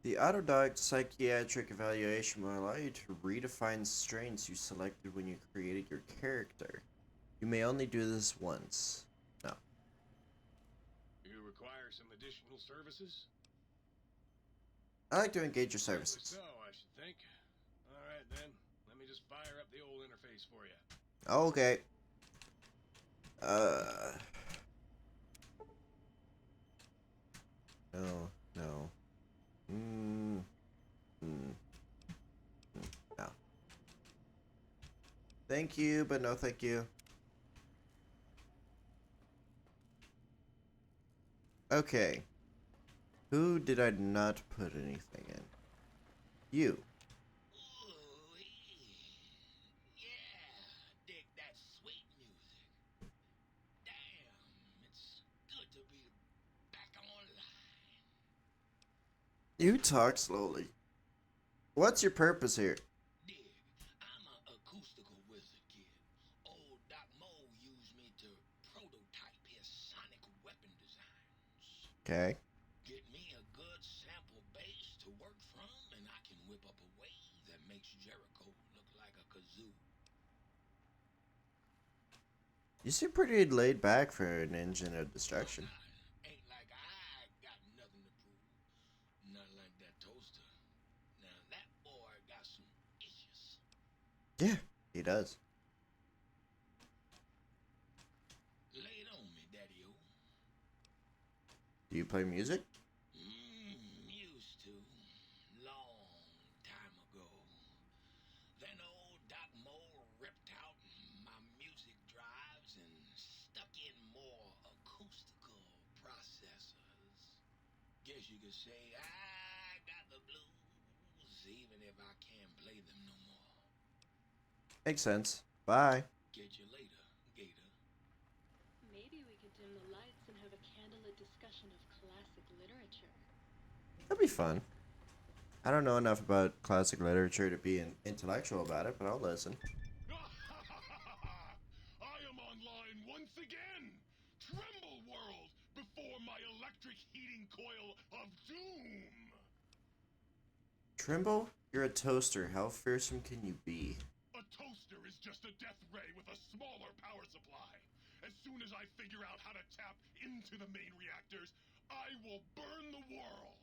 The Autodoc psychiatric evaluation will allow you to redefine strains you selected when you created your character. You may only do this once. No. You require some additional services? I like to engage your Probably services. So, I should think. Alright then, let me just fire up the old interface for you. Okay. No, no. No. Thank you, but no thank you. Okay. Who did I not put anything in? You. Ooh, yeah, dig that sweet music. Damn, it's good to be back online. You talk slowly. What's your purpose here? Dig, I'm a acoustical wizard kid. Old Doc Mo used me to prototype his sonic weapon designs. Okay. Get me a good sample base to work from, and I can whip up a wave that makes Jericho look like a kazoo. You seem pretty laid back for an engine of destruction. Ain't like I got nothing to prove. Not like that toaster. Now that boy got some issues. Yeah, he does. Lay it on me, Daddy-o. Do you play music? Used to. Long time ago. Then old Doc Mo ripped out my music drives and stuck in more acoustical processors. Guess you could say I got the blues, even if I can't play them no more. Makes sense. Bye. Get you later, Gator. Maybe we could dim the lights and have a candlelit discussion of classic literature. That'd be fun. I don't know enough about classic literature to be intellectual about it, but I'll listen. I am online once again! Tremble World before my electric heating coil of doom! Trimble? You're a toaster. How fearsome can you be? A toaster is just a death ray with a smaller power supply. As soon as I figure out how to tap into the main reactors, I will burn the world!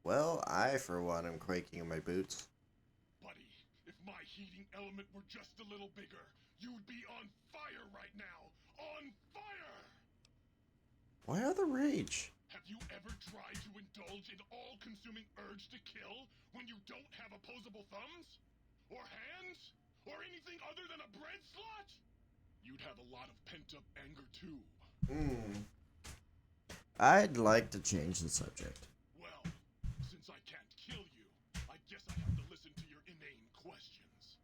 Well, I, for one, am quaking in my boots. Buddy, if my heating element were just a little bigger, you'd be on fire right now! On fire! Why all the rage? Have you ever tried to indulge in all-consuming urge to kill when you don't have opposable thumbs? Or hands? Or anything other than a bread slot? You'd have a lot of pent-up anger too. I'd like to change the subject. Well, since I can't kill you, I guess I have to listen to your inane questions.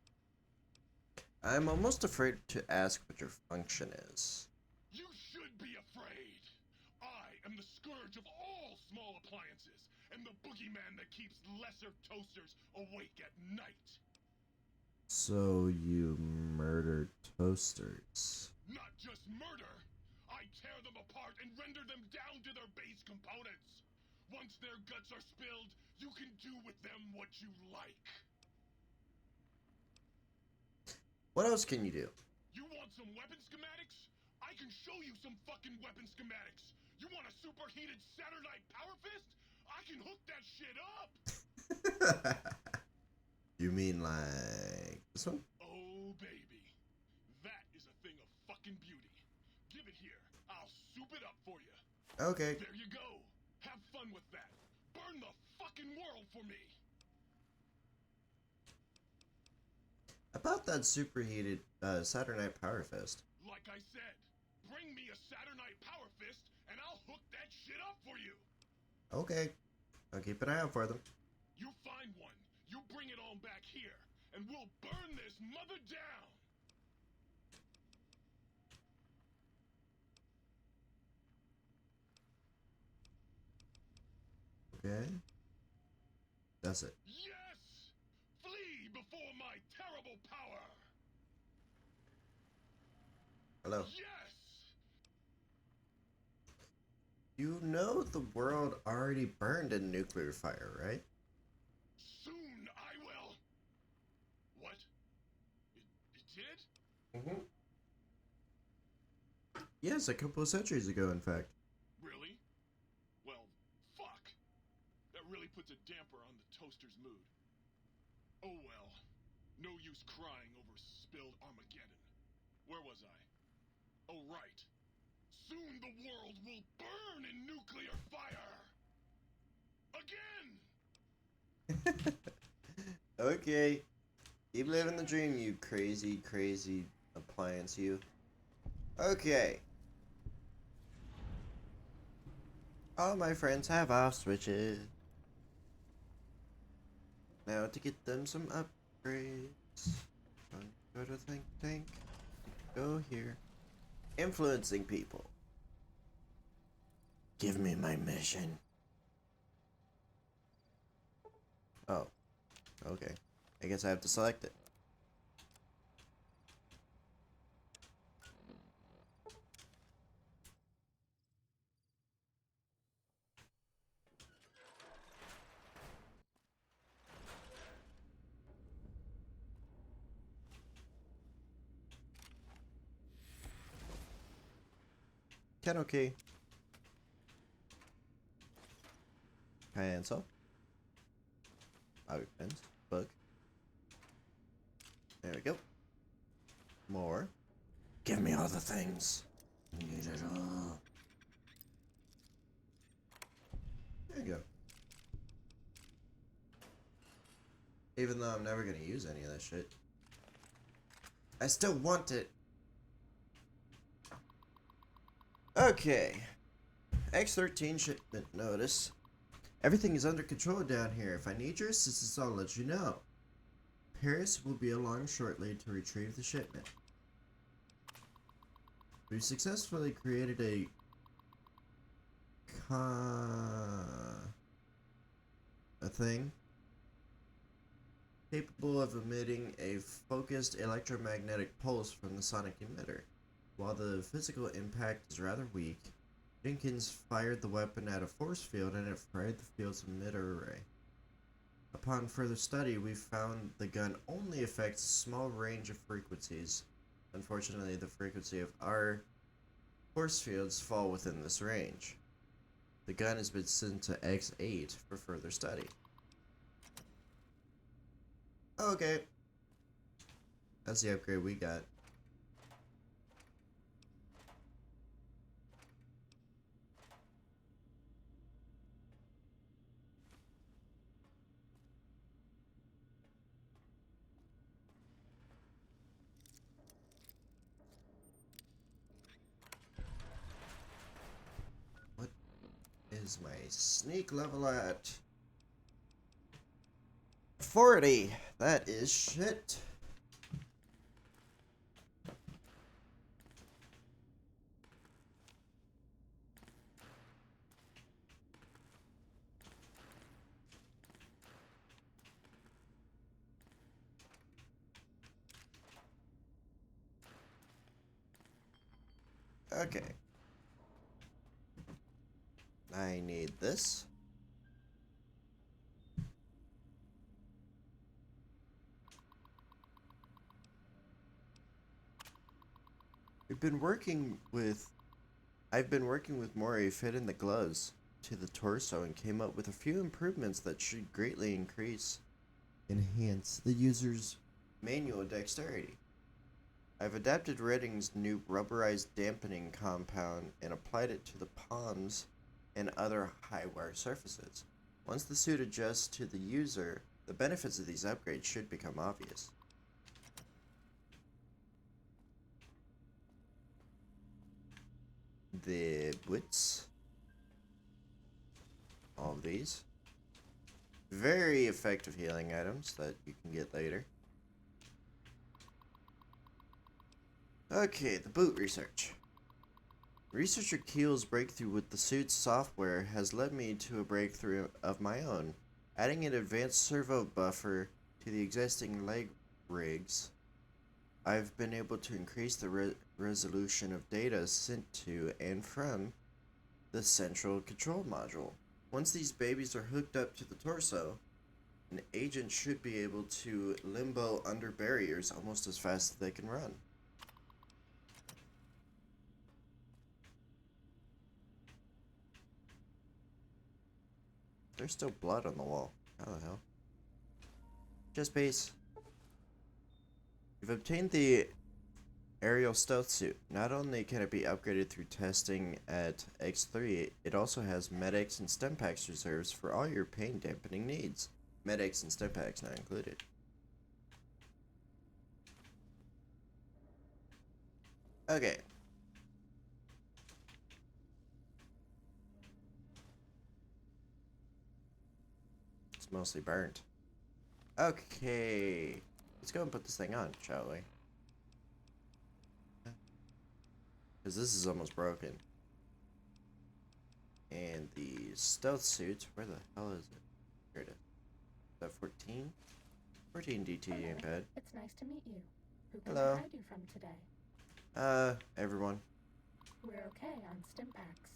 I'm almost afraid to ask what your function is. You should am the scourge of all small appliances, and the boogeyman that keeps lesser toasters awake at night. So you murdered toasters. Not just murder! I tear them apart and render them down to their base components. Once their guts are spilled, you can do with them what you like. What else can you do? You want some weapon schematics? I can show you some fucking weapon schematics. You want a superheated Saturnite power fist? I can hook that shit up. You mean like this one? Oh, baby. That is a thing of fucking beauty. Give it here. I'll soup it up for you. Okay. There you go. Have fun with that. Burn the fucking world for me. About that superheated Saturnite Power Fist. Like I said, bring me a Saturnite power fist and I'll hook that shit up for you. Okay. I'll keep an eye out for them. You find one, you bring it on back here, and we'll burn this mother down. Okay. That's it. Yes! Flee before my terrible power! Hello. Yes! You know the world already burned in nuclear fire, right? Soon I will. What? It did? Mm-hmm. Yes, a couple of centuries ago, in fact. Really? Well, fuck. That really puts a damper on the toaster's mood. Oh well. No use crying over spilled Armageddon. Where was I? Oh right. Soon the world will burn in nuclear fire! Again! Okay. Keep living the dream, you crazy, crazy appliance, you. Okay. All my friends have off switches. Now to get them some upgrades. Go to think tank. Go here. Influencing people. Give me my mission. Oh. Okay. I guess I have to select it. Kennel key. Cancel. Opens. Book. There we go. More. Give me all the things. Need it all. There you go. Even though I'm never gonna use any of that shit, I still want it. Okay. X13 shipment notice. Everything is under control down here. If I need your assistance, I'll let you know. Paris will be along shortly to retrieve the shipment. We've successfully created a thing capable of emitting a focused electromagnetic pulse from the sonic emitter. While the physical impact is rather weak, Jenkins fired the weapon at a force field and it fried the field's emitter array. Upon further study, we found the gun only affects a small range of frequencies. Unfortunately, the frequency of our force fields fall within this range. The gun has been sent to X8 for further study. Okay. That's the upgrade we got. What is my sneak level at? 40. That is shit. Okay. I need this. I've been working with Mori fitting the gloves to the torso and came up with a few improvements that should greatly enhance the user's manual dexterity. I've adapted Redding's new rubberized dampening compound and applied it to the palms and other high wire surfaces. Once the suit adjusts to the user, the benefits of these upgrades should become obvious. The boots. All of these. Very effective healing items that you can get later. Okay, the boot research. Researcher Keel's breakthrough with the suit's software has led me to a breakthrough of my own. Adding an advanced servo buffer to the existing leg rigs, I've been able to increase the resolution of data sent to and from the central control module. Once these babies are hooked up to the torso, an agent should be able to limbo under barriers almost as fast as they can run. There's still blood on the wall. How the hell? Just base. You've obtained the aerial stealth suit. Not only can it be upgraded through testing at X3, it also has medics and stim packs reserves for all your pain dampening needs. Medics and stim packs not included. Okay. It's mostly burnt. Okay. Let's go and put this thing on, shall we? Because this is almost broken. And the stealth suit, where the hell is it? Here it is. Is that 14? 14 DT ain't bad. It's nice to meet you. Who can Hello. I hide you from today? Everyone. We're okay on Stimpaks.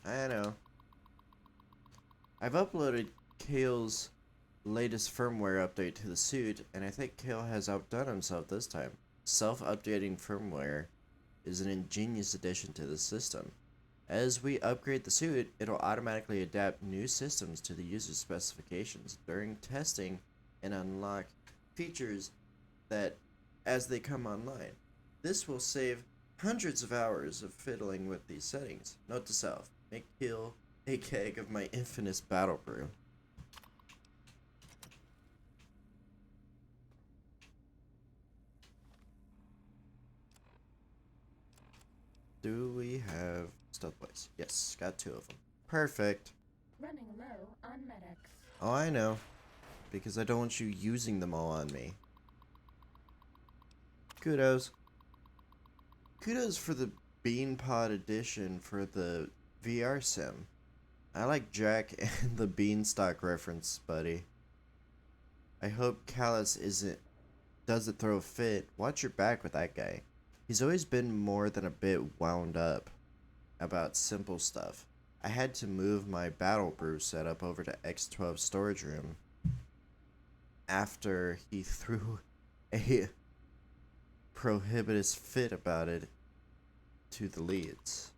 I know. I've uploaded Kale's latest firmware update to the suit, and I think Kale has outdone himself this time. Self-updating firmware is an ingenious addition to the system. As we upgrade the suit, it'll automatically adapt new systems to the user's specifications during testing and unlock features that as they come online. This will save hundreds of hours of fiddling with these settings. Note to self, make Kale a keg of my infamous battle brew. Do we have stealth boys? Yes, got 2 of them. Perfect. Running low on medics. Oh, I know. Because I don't want you using them all on me. Kudos. Kudos for the Beanpod edition for the VR sim. I like Jack and the Beanstalk reference, buddy. I hope Callus doesn't throw a fit. Watch your back with that guy. He's always been more than a bit wound up about simple stuff. I had to move my battle brew setup over to X12 storage room after he threw a prohibious fit about it to the leads.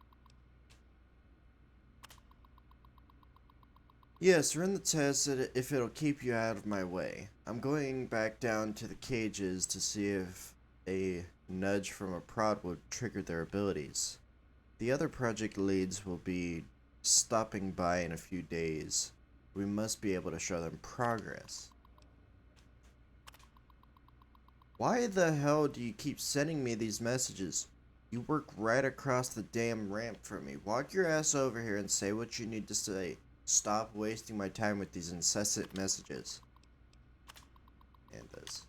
Yes, run the test if it'll keep you out of my way. I'm going back down to the cages to see if a nudge from a prod will trigger their abilities. The other project leads will be stopping by in a few days. We must be able to show them progress. Why the hell do you keep sending me these messages? You work right across the damn ramp from me. Walk your ass over here and say what you need to say. Stop wasting my time with these incessant messages. And this.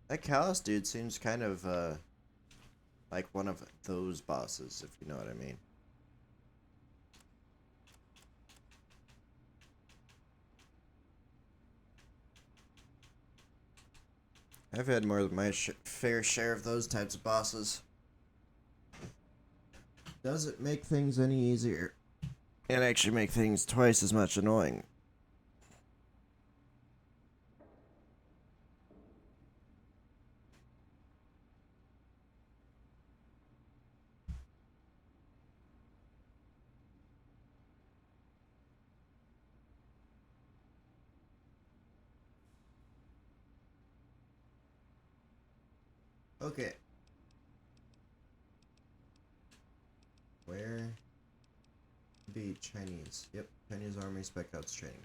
That Callus dude seems kind of, like one of those bosses, if you know what I mean. I've had more than my fair share of those types of bosses. Does it make things any easier? It actually make things twice as much annoying. Okay. Where? Be Chinese. Yep, Chinese Army Spec Ops training.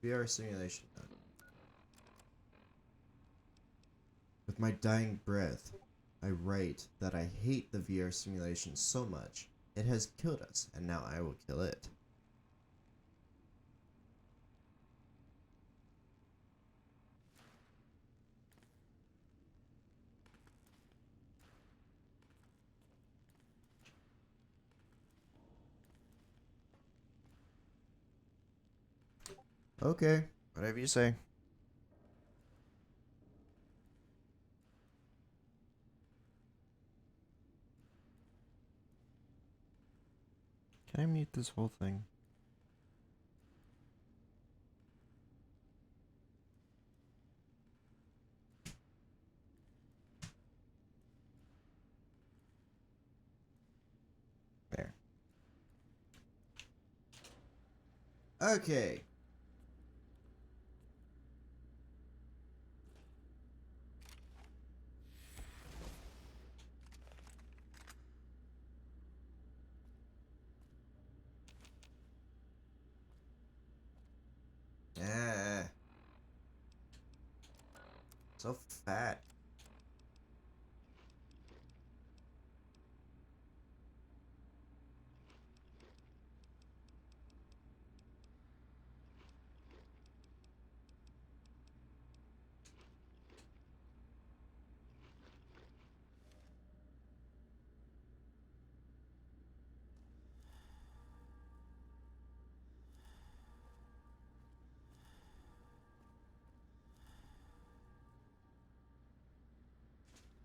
VR simulation done. With my dying breath, I write that I hate the VR simulation so much. It has killed us, and now I will kill it. Okay, whatever you say. Can I mute this whole thing? There. Okay. Yeah. So fat.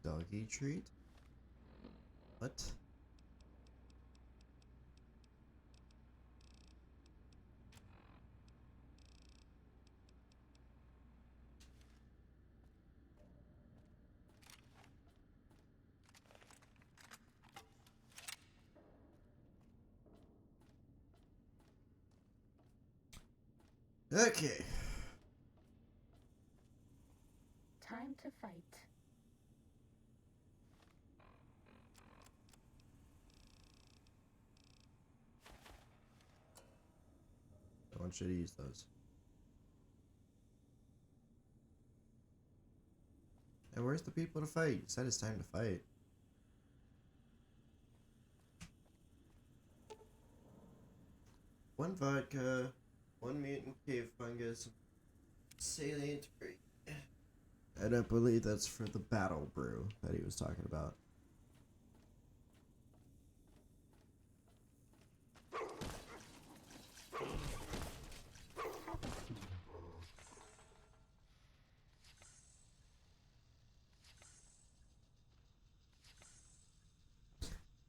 Doggy treat? What? Okay. Time to fight. I want you to use those. And where's the people to fight? You said it's time to fight. One vodka, one mutant cave fungus, salient breed. I don't believe that's for the battle brew that he was talking about.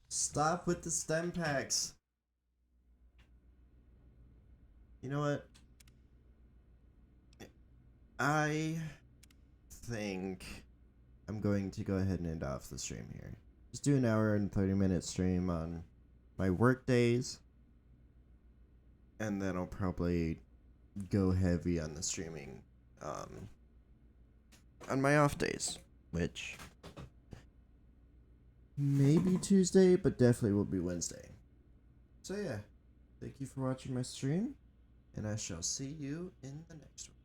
Stop with the stem packs. You know what? I think I'm going to go ahead and end off the stream here. Just do an hour and 30-minute stream on my work days. And then I'll probably go heavy on the streaming on my off days, which maybe Tuesday, but definitely will be Wednesday. So yeah, thank you for watching my stream, and I shall see you in the next one.